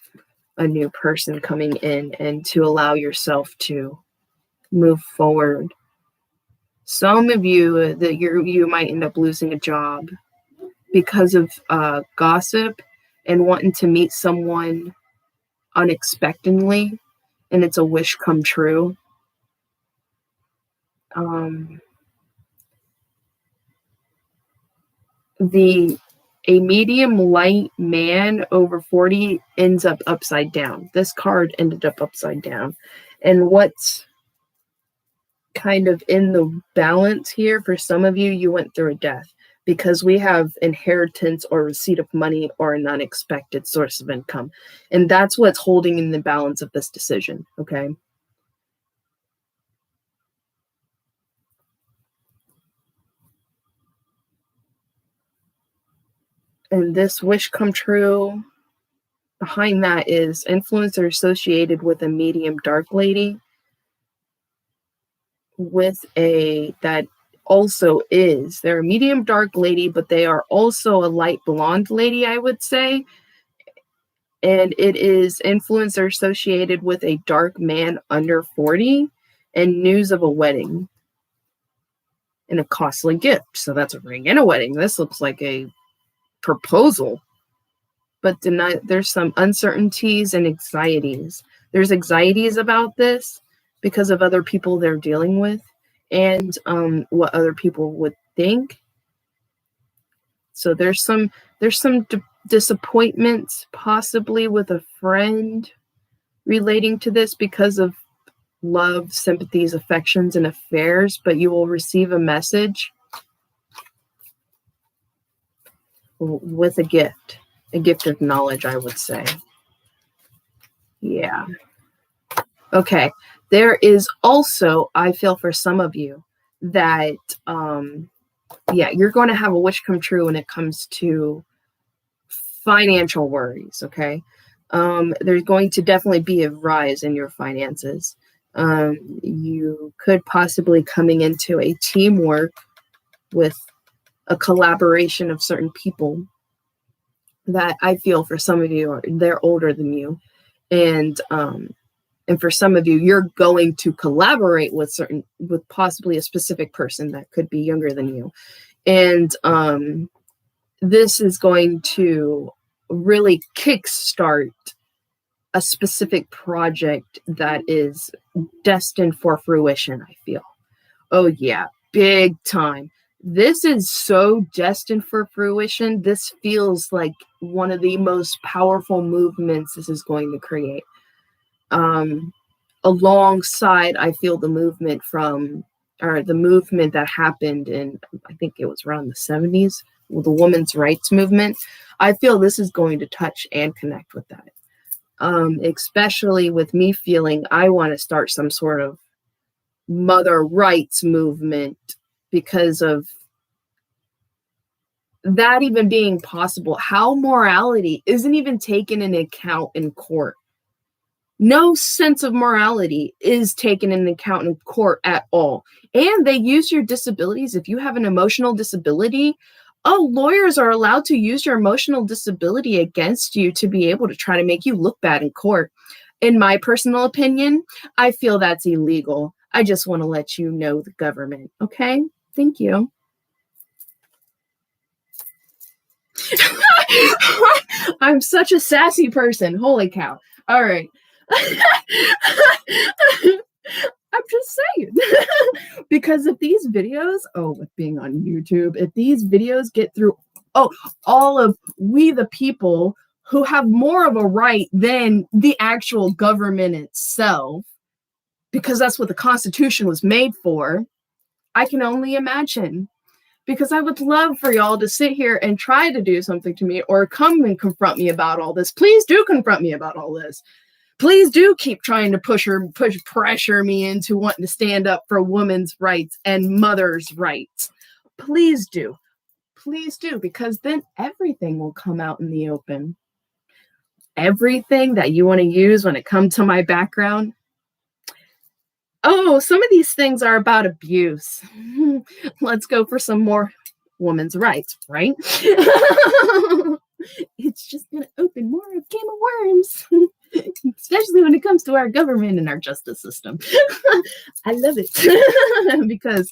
a new person coming in and to allow yourself to move forward. Some of you, that you might end up losing a job because of gossip and wanting to meet someone unexpectedly, and it's a wish come true. A medium light man over 40 ends up upside down. This card ended up upside down. And what's kind of in the balance here, for some of you, you went through a death because we have inheritance or receipt of money or an unexpected source of income. And that's what's holding in the balance of this decision, okay? And this wish come true, behind that is influencer associated with a medium dark lady with that also is, they're a medium dark lady, but they are also a light blonde lady, I would say. And it is influencer associated with a dark man under 40 and news of a wedding and a costly gift. So that's a ring and a wedding. This looks like a proposal. But there's some uncertainties and anxieties. There's anxieties about this because of other people they're dealing with and what other people would think. So there's some disappointments possibly with a friend relating to this because of love, sympathies, affections, and affairs, but you will receive a message with a gift of knowledge, I would say. Yeah. Okay. There is also, I feel for some of you that, you're going to have a wish come true when it comes to financial worries, okay? There's going to definitely be a rise in your finances. You could possibly coming into a teamwork with a collaboration of certain people that I feel for some of you, they're older than you. And for some of you, you're going to collaborate with possibly a specific person that could be younger than you. And this is going to really kickstart a specific project that is destined for fruition, I feel. Oh yeah, big time. This is so destined for fruition. This feels like one of the most powerful movements this is going to create. Alongside, I feel the movement that happened in, I think it was around the 70s, with the women's rights movement. I feel this is going to touch and connect with that. Especially with me feeling I want to start some sort of mother rights movement because of that even being possible. How morality isn't even taken into account in court. No sense of morality is taken into account in court at all. And they use your disabilities. If you have an emotional disability, lawyers are allowed to use your emotional disability against you to be able to try to make you look bad in court. In my personal opinion, I feel that's illegal. I just want to let you know, the government. Okay? Thank you. I'm such a sassy person. Holy cow. All right. I'm just saying. Because if these videos, with being on YouTube, if these videos get through, all of we the people who have more of a right than the actual government itself, because that's what the Constitution was made for. I can only imagine, because I would love for y'all to sit here and try to do something to me or come and confront me about all this. Please do confront me about all this. Please do keep trying to push pressure me into wanting to stand up for women's rights and mothers' rights. Please do. Please do, because then everything will come out in the open. Everything that you want to use when it comes to my background. Oh, some of these things are about abuse. Let's go for some more women's rights, right? It's just going to open more of Game of Worms, especially when it comes to our government and our justice system. I love it because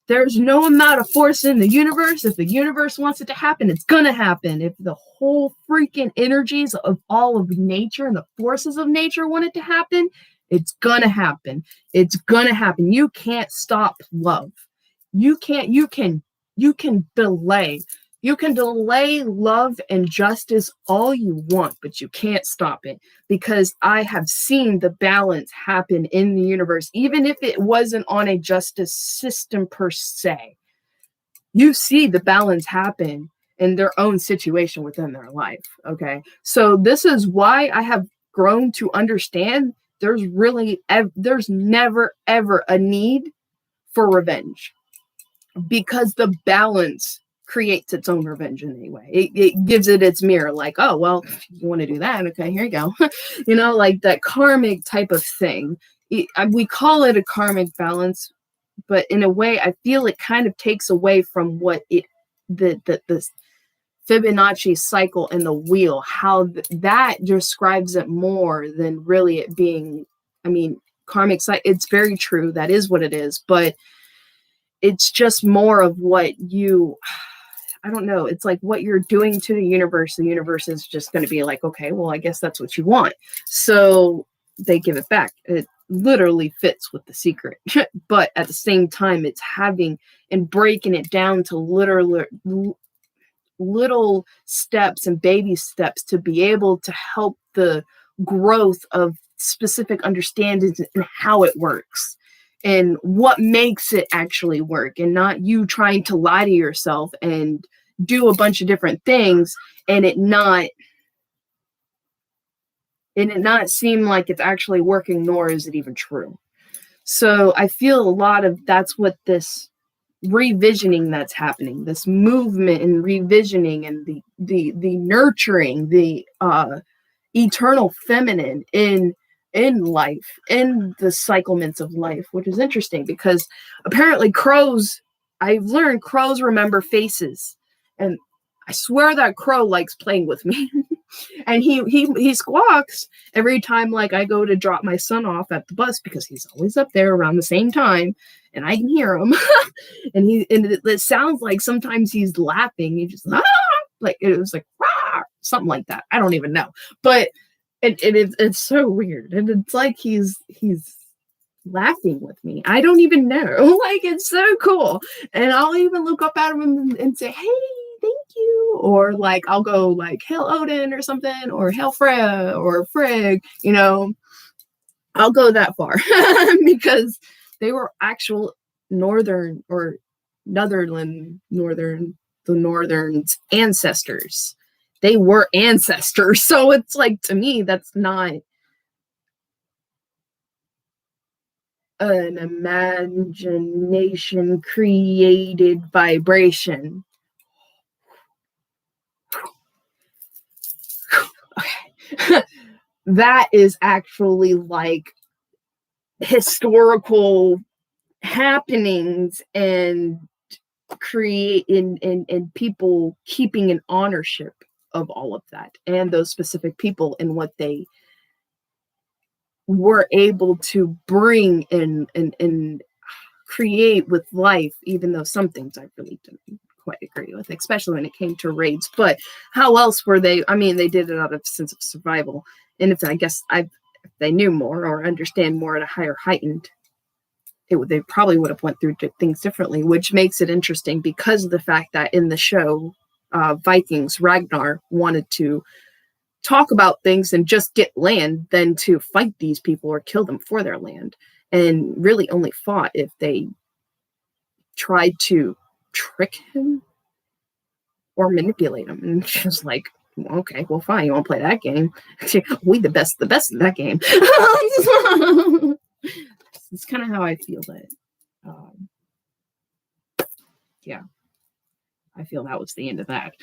there's no amount of force in the universe. If the universe wants it to happen, it's going to happen. If the whole freaking energies of all of nature and the forces of nature want it to happen, it's going to happen. It's going to happen. You can't stop love. You can delay. You can delay love and justice all you want, but you can't stop it, because I have seen the balance happen in the universe, even if it wasn't on a justice system per se. You see the balance happen in their own situation within their life. Okay. So this is why I have grown to understand there's never, ever a need for revenge, because the balance creates its own revenge in any way. It gives it its mirror, like, oh, well, you want to do that? Okay, here you go. Like that karmic type of thing. We call it a karmic balance, but in a way, I feel it kind of takes away from what the Fibonacci cycle and the wheel, how that describes it more than really it being, karmic cycle. It's very true. That is what it is, but it's just more of what I don't know. It's like what you're doing to the universe. The universe is just going to be like, okay, well, I guess that's what you want. So they give it back. It literally fits with the secret. But at the same time, it's having and breaking it down to little steps and baby steps to be able to help the growth of specific understandings and how it works and what makes it actually work, and not you trying to lie to yourself and do a bunch of different things and it not seem like it's actually working, nor is it even true. So I feel a lot of that's what this revisioning that's happening, this movement and revisioning and the nurturing, the eternal feminine in life, in the cyclements of life, which is interesting because apparently I've learned crows remember faces, and I swear that crow likes playing with me. And he squawks every time, like, I go to drop my son off at the bus, because he's always up there around the same time and I can hear him. and it sounds like sometimes he's laughing. He just like it was like something like that. I don't even know, but it's so weird, and it's like he's laughing with me. I don't even know. Like, it's so cool. And I'll even look up at him and say, hey, thank you. Or like, I'll go like, Hail Odin or something, or Hail Freya or Frigg, I'll go that far because they were actual northern or the Northern's ancestors. They were ancestors. So it's like, to me, that's not an imagination created vibration. Okay. That is actually like historical happenings and and people keeping an ownership of all of that and those specific people and what they were able to bring and create with life, even though some things I really didn't quite agree with, especially when it came to raids. But how else were they? I mean, they did it out of a sense of survival. And if they knew more or understand more at a higher heightened, they probably would have went through things differently, which makes it interesting because of the fact that in the show, Vikings, Ragnar, wanted to talk about things and just get land than to fight these people or kill them for their land, and really only fought if they tried to trick him or manipulate him. And just like, okay, well, fine, you want to play that game? We the best of that game. It's kind of how I feel that, yeah, I feel that was the end of that.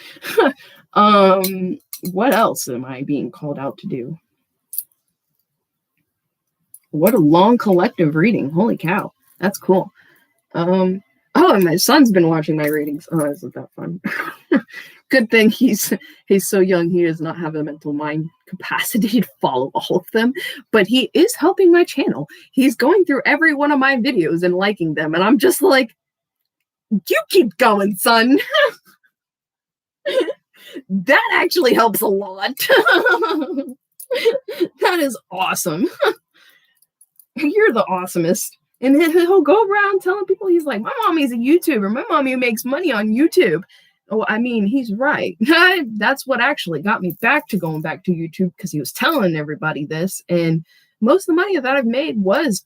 What else am I being called out to do? What a long collective reading. Holy cow. That's cool. Oh, and my son's been watching my readings. Oh, isn't that fun? Good thing he's so young, he does not have a mental mind capacity to follow all of them, but he is helping my channel. He's going through every one of my videos and liking them, and I'm just like, you keep going, son. That actually helps a lot. That is awesome. You're the awesomest. And he'll go around telling people, he's like, my mommy's a YouTuber. My mommy makes money on YouTube. Oh, I mean, he's right. That's what actually got me back to going back to YouTube, because he was telling everybody this. And most of the money that I've made was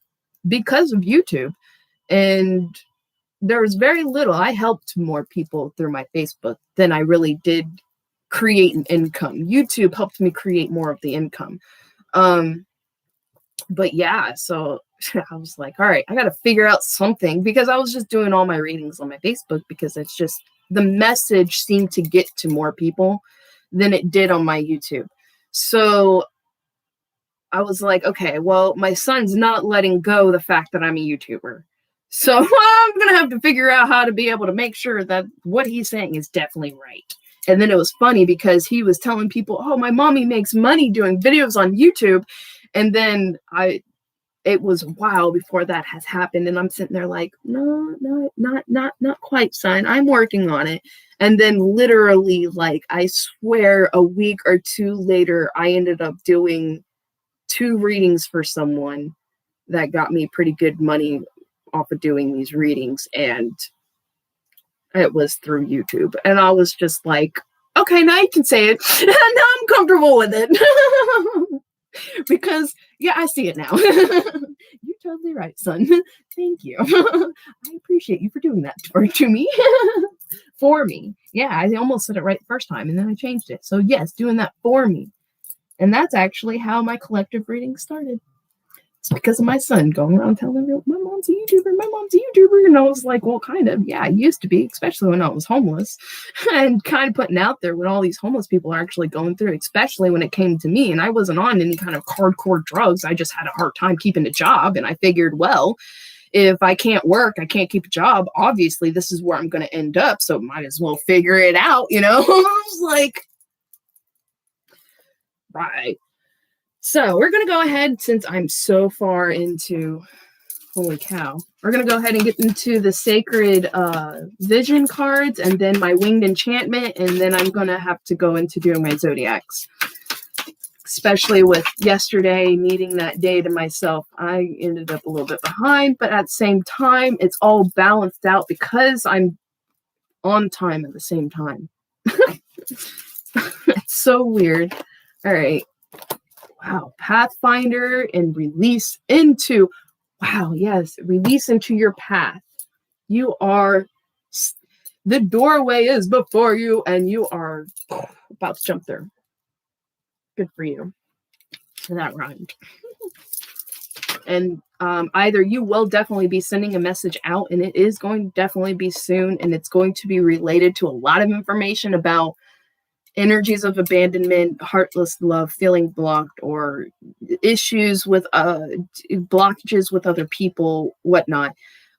because of YouTube. And there was very little. I helped more people through my Facebook than I really did create an income. YouTube helped me create more of the income. But yeah, so I was like, all right, I got to figure out something, because I was just doing all my readings on my Facebook because it's just, the message seemed to get to more people than it did on my YouTube. So I was like, okay, well, my son's not letting go the fact that I'm a YouTuber. So I'm going to have to figure out how to be able to make sure that what he's saying is definitely right. And then it was funny because he was telling people, oh, my mommy makes money doing videos on YouTube. And then it was a while before that has happened. And I'm sitting there like, no, not quite, son. I'm working on it. And then literally, like, I swear a week or two later, I ended up doing 2 readings for someone that got me pretty good money off of doing these readings. And it was through YouTube. And I was just like, okay, now you can say it. Now I'm comfortable with it. Because, yeah, I see it now. You're totally right, son. Thank you. I appreciate you for doing that to me. For me. Yeah, I almost said it right the first time, and then I changed it. So, yes, doing that for me. And that's actually how my collective reading started. It's because of my son going around telling everyone, my mom's a YouTuber, my mom's a YouTuber. And I was like, well, kind of, yeah, I used to be, especially when I was homeless, and kind of putting out there what all these homeless people are actually going through, especially when it came to me. And I wasn't on any kind of hardcore drugs. I just had a hard time keeping a job. And I figured, well, if I can't work, I can't keep a job. Obviously, this is where I'm going to end up. So might as well figure it out, you know? I was like, right. So we're going to go ahead, since I'm so far into, holy cow, we're going to go ahead and get into the sacred vision cards and then my winged enchantment. And then I'm going to have to go into doing my zodiacs, especially with yesterday needing that day to myself. I ended up a little bit behind, but at the same time, it's all balanced out because I'm on time at the same time. It's so weird. All right. Wow, Pathfinder and release into, wow, yes, release into your path. You are, the doorway is before you, and you are about to jump there. Good for you. So that rhymed. And either you will definitely be sending a message out, and it is going to definitely be soon, and it's going to be related to a lot of information about energies of abandonment, heartless love, feeling blocked, or issues with blockages with other people, whatnot.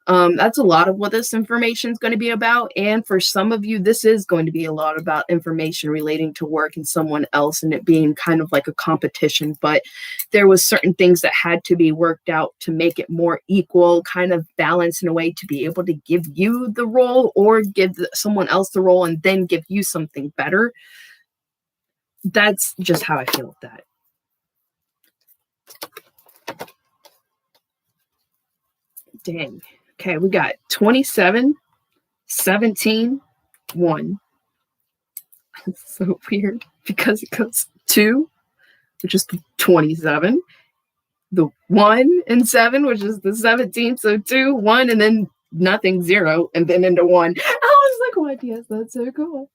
That's a lot of what this information is going to be about. And for some of you, this is going to be a lot about information relating to work and someone else, and it being kind of like a competition. But there was certain things that had to be worked out to make it more equal, kind of balanced in a way to be able to give you the role or give someone else the role and then give you something better. That's just how I feel with that. Dang. Okay, we got 27, 17, 1. It's so weird because it goes 2, which is 27, the 1 and 7, which is the 17th. So 2, 1, and then nothing, 0, and then into 1. I was like, what? Yes, that's so cool.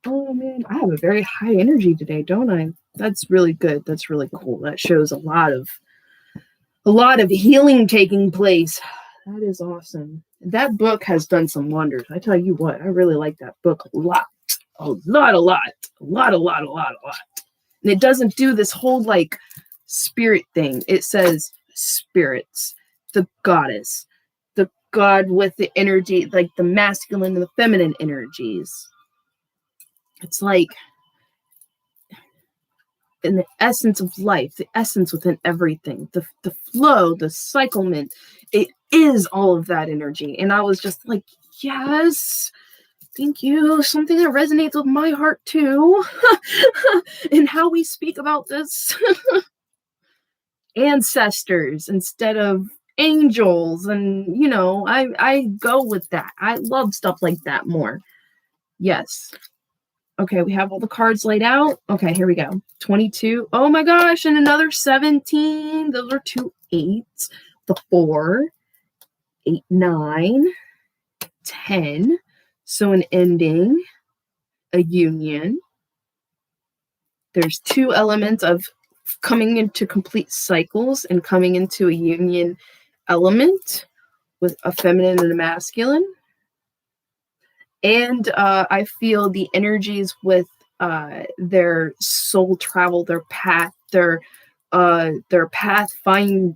Oh man, I have a very high energy today, don't I? That's really good. That's really cool. That shows a lot of healing taking place. That is awesome. That book has done some wonders. I tell you what, I really like that book a lot. A lot. And it doesn't do this whole like spirit thing. It says spirits, the goddess, the god with the energy, like the masculine and the feminine energies. It's like in the essence of life, the essence within everything, the flow, the cyclement, it is all of that energy. And I was just like, yes, thank you. Something that resonates with my heart too. And how we speak about this. Ancestors instead of angels. And, you know, I go with that. I love stuff like that more. Yes. Okay, we have all the cards laid out. Okay, here we go. 22. Oh my gosh, and another 17. Those are 2 8s. The 4, 8, 9, 10. So an ending, a union. There's 2 elements of coming into complete cycles and coming into a union element with a feminine and a masculine. And I feel the energies with their soul travel, their path, their path,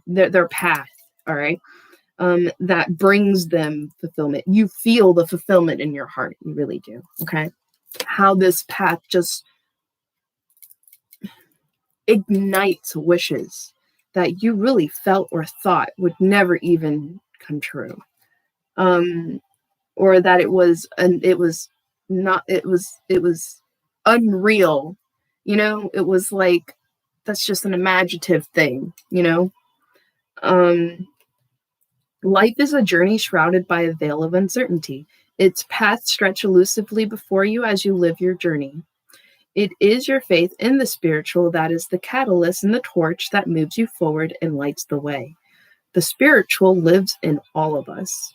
their path. All right, that brings them fulfillment. You feel the fulfillment in your heart. You really do. Okay, how this path just ignites wishes that you really felt or thought would never even come true. Or that it was unreal, you know. It was like, that's just an imaginative thing, you know. Life is a journey shrouded by a veil of uncertainty. Its paths stretch elusively before you as you live your journey. It is your faith in the spiritual that is the catalyst and the torch that moves you forward and lights the way. The spiritual lives in all of us.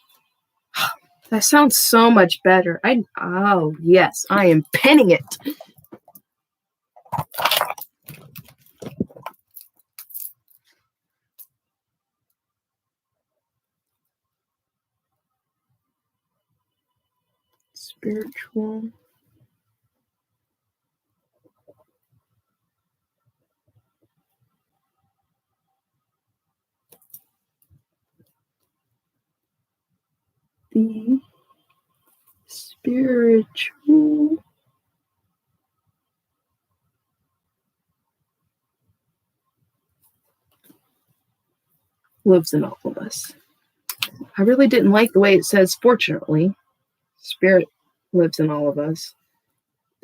That sounds so much better. Oh, yes, I am penning it. Spiritual. The spiritual lives in all of us. I really didn't like the way it says, fortunately. Spirit lives in all of us.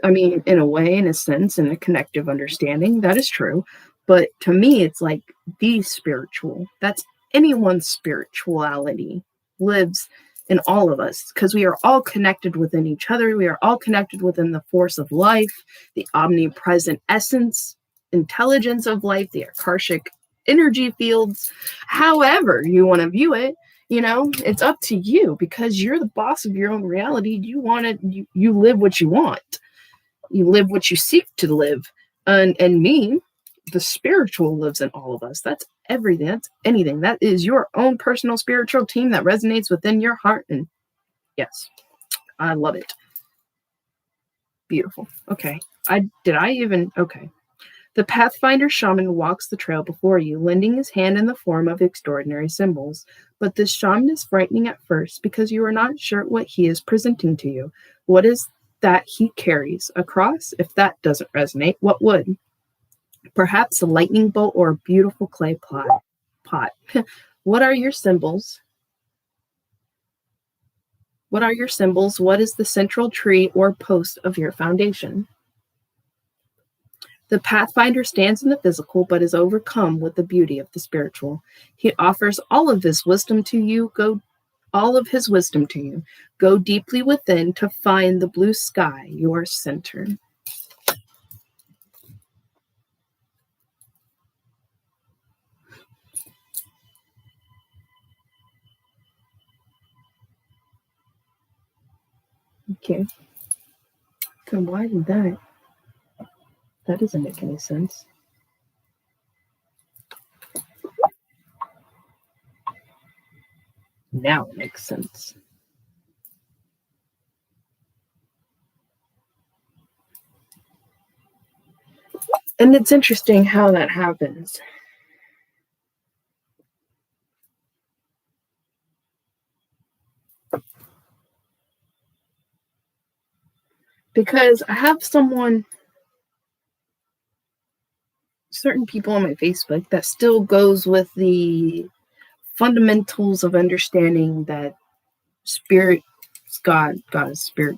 I mean, in a way, in a sense, in a connective understanding, that is true. But to me, it's like the spiritual. That's anyone's spirituality lives in all of us, because we are all connected within each other. We are all connected within the force of life, the omnipresent essence, intelligence of life, the akashic energy fields, however you want to view it. You know, it's up to you, because you're the boss of your own reality. You want it, you live what you want. You live what you seek to live. And me, the spiritual lives in all of us. That's everything. That's anything. That is your own personal spiritual team that resonates within your heart. And yes, I love it. Beautiful. Okay. Okay. The Pathfinder Shaman walks the trail before you, lending his hand in the form of extraordinary symbols. But this shaman is frightening at first because you are not sure what he is presenting to you. What is that he carries? A cross? If that doesn't resonate, what would? Perhaps a lightning bolt or a beautiful clay pot. What are your symbols? What are your symbols? What is the central tree or post of your foundation? The Pathfinder stands in the physical, but is overcome with the beauty of the spiritual. He offers all of his wisdom to you. Go all of his wisdom to you. Go deeply within to find the blue sky, your center. Okay. So why did that? That doesn't make any sense. Now it makes sense. And it's interesting how that happens. Because I have certain people on my Facebook that still goes with the fundamentals of understanding that spirit is God is spirit.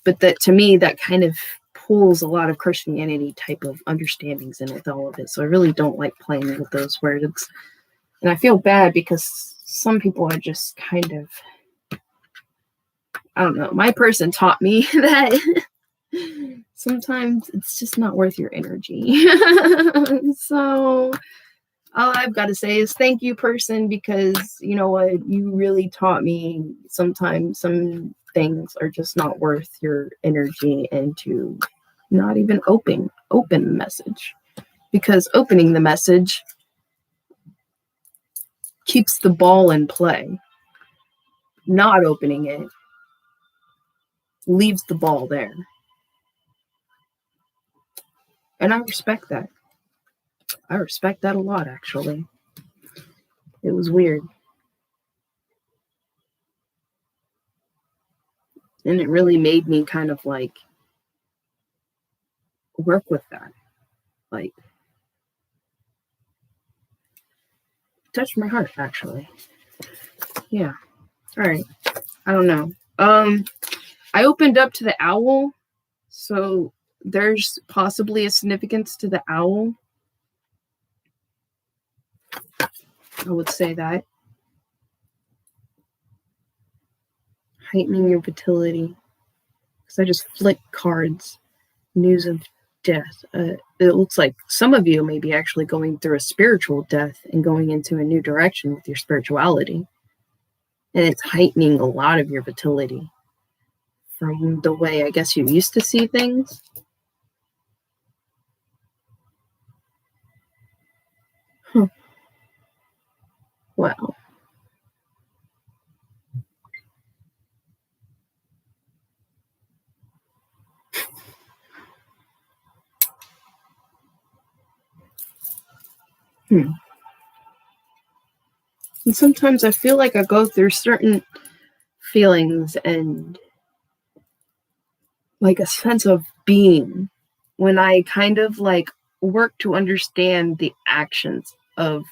But that to me, that kind of pulls a lot of Christianity type of understandings in with all of it. So I really don't like playing with those words. And I feel bad because some people are just kind of, I don't know, my person taught me that sometimes it's just not worth your energy. So all I've got to say is thank you, person, because you know what, you really taught me sometimes some things are just not worth your energy, and to not even open the message, because opening the message keeps the ball in play. Not opening it leaves the ball there. And I respect that. I respect that a lot, actually. It was weird. And it really made me kind of like work with that. Like, touched my heart, actually. Yeah. All right. I don't know. I opened up to the owl, so there's possibly a significance to the owl. I would say that. Heightening your vitality. Because I just flick cards. News of death. It looks like some of you may be actually going through a spiritual death and going into a new direction with your spirituality. And it's heightening a lot of your vitality from the way I guess you used to see things. Huh. Wow. And sometimes I feel like I go through certain feelings and like a sense of being when I kind of like work to understand the actions of,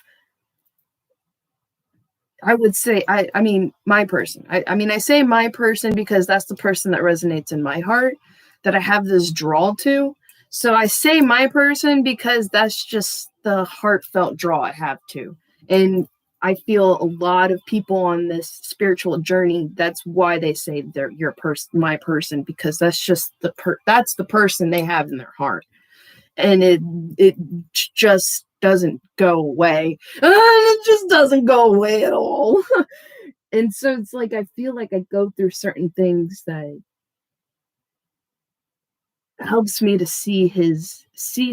I would say, I mean, my person. I mean, I say my person because that's the person that resonates in my heart, that I have this draw to. So I say my person because that's just the heartfelt draw I have to. And I feel a lot of people on this spiritual journey, that's why they say they're your person, my person, because that's just that's the person they have in their heart. And it just doesn't go away. It just doesn't go away at all. And so it's like I feel like I go through certain things that helps me to see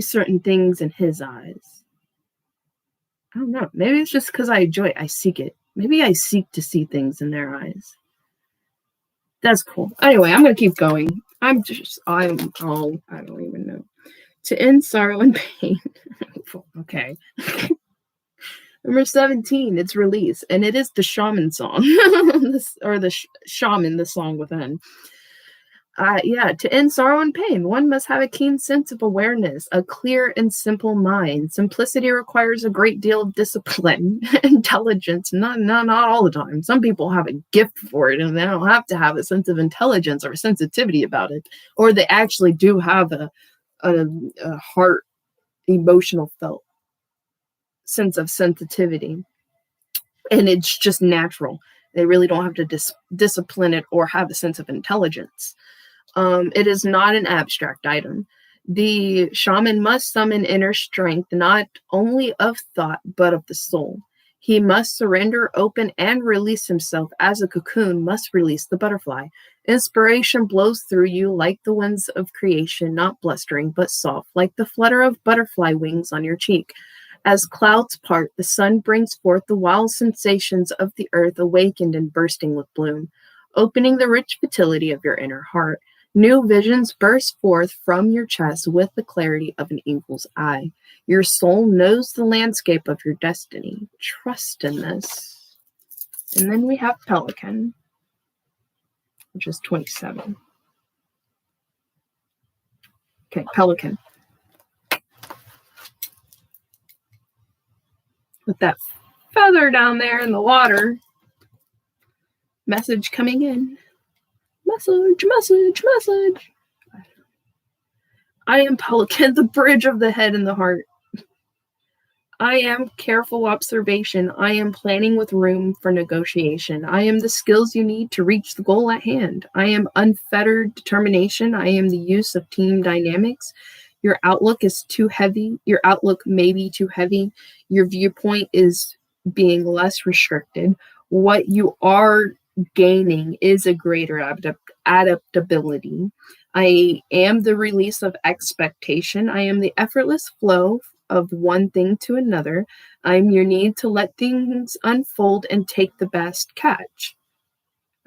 certain things in his eyes. I don't know. Maybe it's just because I enjoy it. I seek it. Maybe I seek to see things in their eyes. That's cool. Anyway, I'm gonna keep going. I don't even know. To end sorrow and pain. Okay. Number 17, it's release, and it is the Shaman song, or the Shaman, the song within. Yeah, to end sorrow and pain, one must have a keen sense of awareness, a clear and simple mind. Simplicity requires a great deal of discipline, intelligence, not all the time. Some people have a gift for it, and they don't have to have a sense of intelligence or sensitivity about it, or they actually do have a heart, emotional felt sense of sensitivity, and it's just natural. They really don't have to discipline it or have a sense of intelligence. It is not an abstract item. The shaman must summon inner strength, not only of thought, but of the soul. He must surrender, open, and release himself as a cocoon must release the butterfly. Inspiration blows through you like the winds of creation, not blustering, but soft, like the flutter of butterfly wings on your cheek. As clouds part, the sun brings forth the wild sensations of the earth awakened and bursting with bloom, opening the rich fertility of your inner heart. New visions burst forth from your chest with the clarity of an eagle's eye. Your soul knows the landscape of your destiny. Trust in this. And then we have Pelican, which is 27. Okay, Pelican. With that feather down there in the water. Message coming in. Message, message, message. I am Pelican, the bridge of the head and the heart. I am careful observation. I am planning with room for negotiation. I am the skills you need to reach the goal at hand. I am unfettered determination. I am the use of team dynamics. Your outlook is too heavy. Your outlook may be too heavy. Your viewpoint is being less restricted. What you are gaining is a greater adaptability. I am the release of expectation. I am the effortless flow of one thing to another. I'm your need to let things unfold and take the best catch.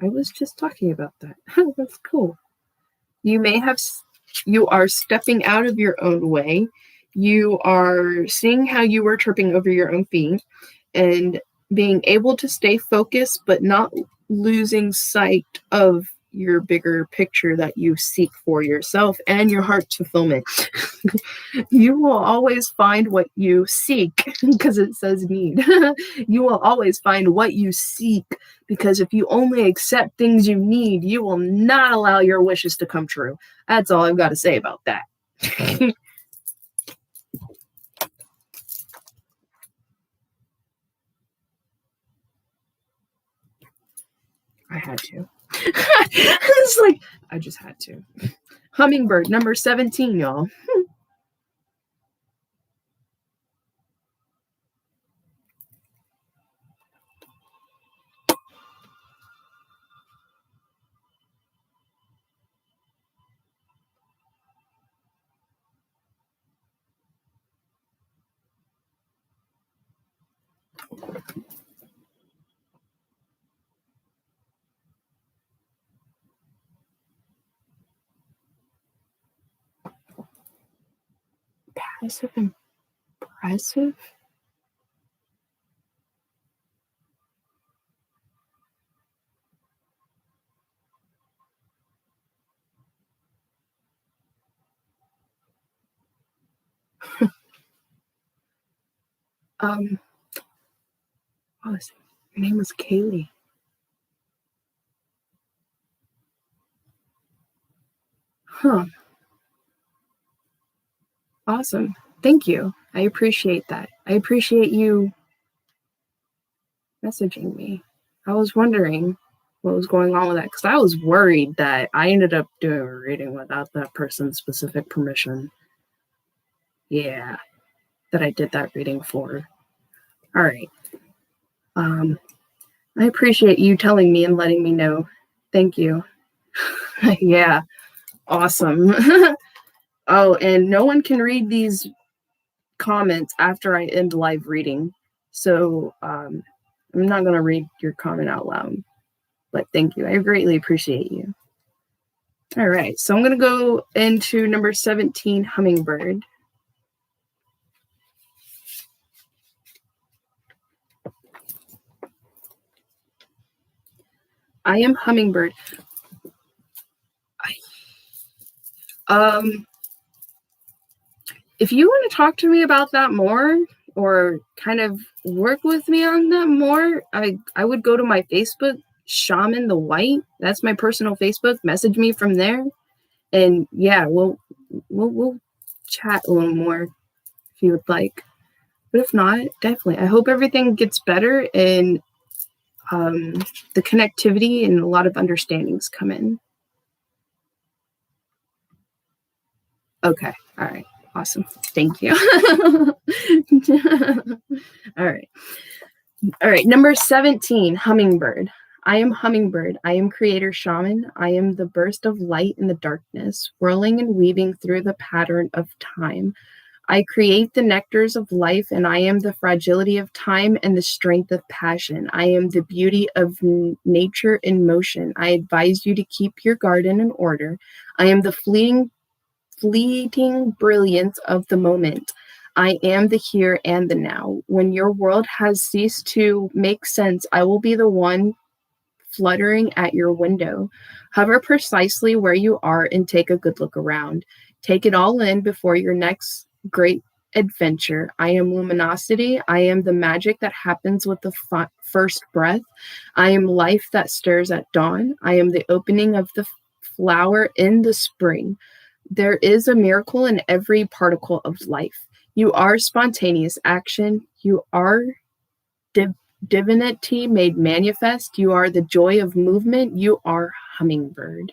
I was just talking about that. That's cool. You are stepping out of your own way. You are seeing how you are tripping over your own feet and being able to stay focused, but not losing sight of your bigger picture that you seek for yourself and your heart's fulfillment. You will always find what you seek because it says need. You will always find what you seek because if you only accept things you need, you will not allow your wishes to come true. That's all I've got to say about that. I had to. It's like, I just had to. Hummingbird, number 17, y'all. Passive impressive? What was it? Your name was Kaylee. Huh. Awesome. Thank you. I appreciate that. I appreciate you messaging me. I was wondering what was going on with that because I was worried that I ended up doing a reading without that person's specific permission. Yeah, that I did that reading for. All right. I appreciate you telling me and letting me know. Thank you. Yeah, awesome. Oh, and no one can read these comments after I end live reading. So I'm not going to read your comment out loud. But thank you. I greatly appreciate you. All right. So I'm going to go into number 17, Hummingbird. I am Hummingbird. If you want to talk to me about that more or kind of work with me on that more, I would go to my Facebook, Shaman the White. That's my personal Facebook. Message me from there. And yeah, we'll chat a little more if you would like. But if not, definitely. I hope everything gets better. And the connectivity and a lot of understandings come in. Okay. All right. Awesome. Thank you. All right. All right. Number 17, Hummingbird. I am Hummingbird. I am creator shaman. I am the burst of light in the darkness, whirling and weaving through the pattern of time. I create the nectars of life, and I am the fragility of time and the strength of passion. I am the beauty of nature in motion. I advise you to keep your garden in order. I am the fleeting brilliance of the moment. I am the here and the now. When your world has ceased to make sense, I will be the one fluttering at your window. Hover precisely where you are and take a good look around. Take it all in before your next great adventure. I am luminosity. I am the magic that happens with the first breath. I am life that stirs at dawn. I am the opening of the flower in the spring. There is a miracle in every particle of life. You are spontaneous action. You are divinity made manifest. You are the joy of movement. You are Hummingbird.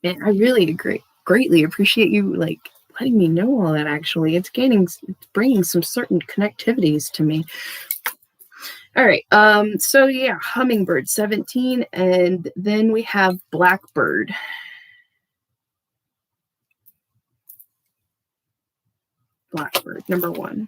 And I really greatly appreciate you letting me know all that. Actually, it's bringing some certain connectivities to me. All right. So yeah, Hummingbird 17, and then we have Blackbird. Blackbird, number 1.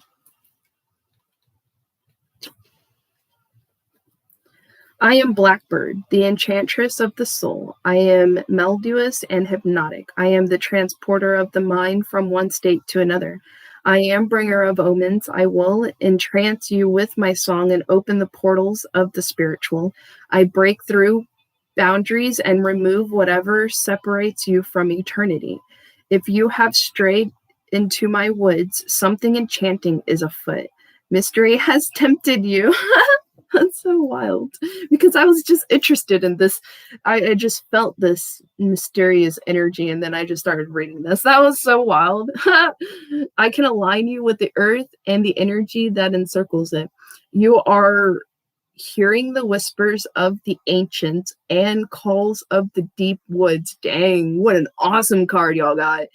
I am Blackbird, the enchantress of the soul. I am melodious and hypnotic. I am the transporter of the mind from one state to another. I am bringer of omens. I will entrance you with my song and open the portals of the spiritual. I break through boundaries and remove whatever separates you from eternity. If you have strayed into my woods, something enchanting is afoot. Mystery has tempted you. That's so wild, because I was just interested in this. I just felt this mysterious energy, and then I just started reading this. That was so wild. I can align you with the earth and the energy that encircles it. You are hearing the whispers of the ancients and calls of the deep woods. Dang, what an awesome card y'all got.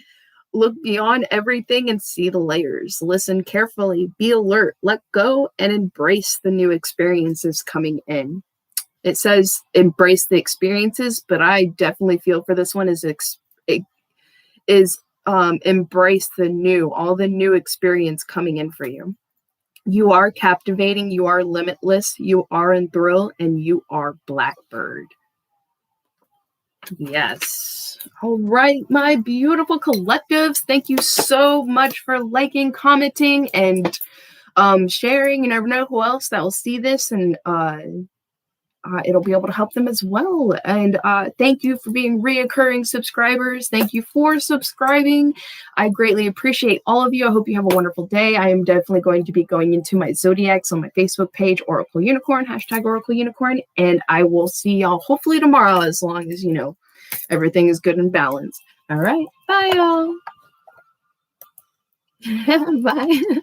Look beyond everything and see the layers. Listen carefully, be alert, let go, and embrace the new experiences coming in. It says embrace the experiences, but I definitely feel for this one is embrace the new, all the new experience coming in for you. You are captivating, you are limitless, you are enthralled, and you are Blackbird. Yes. All right, my beautiful collectives. Thank you so much for liking, commenting, and sharing. You never know who else that will see this, and it'll be able to help them as well. And thank you for being reoccurring subscribers. Thank you for subscribing. I greatly appreciate all of you. I hope you have a wonderful day. I am definitely going to be going into my zodiacs on my Facebook page, Oracle Unicorn, #Oracle Unicorn. And I will see y'all hopefully tomorrow, as long as, everything is good and balanced. All right. Bye, y'all. Bye.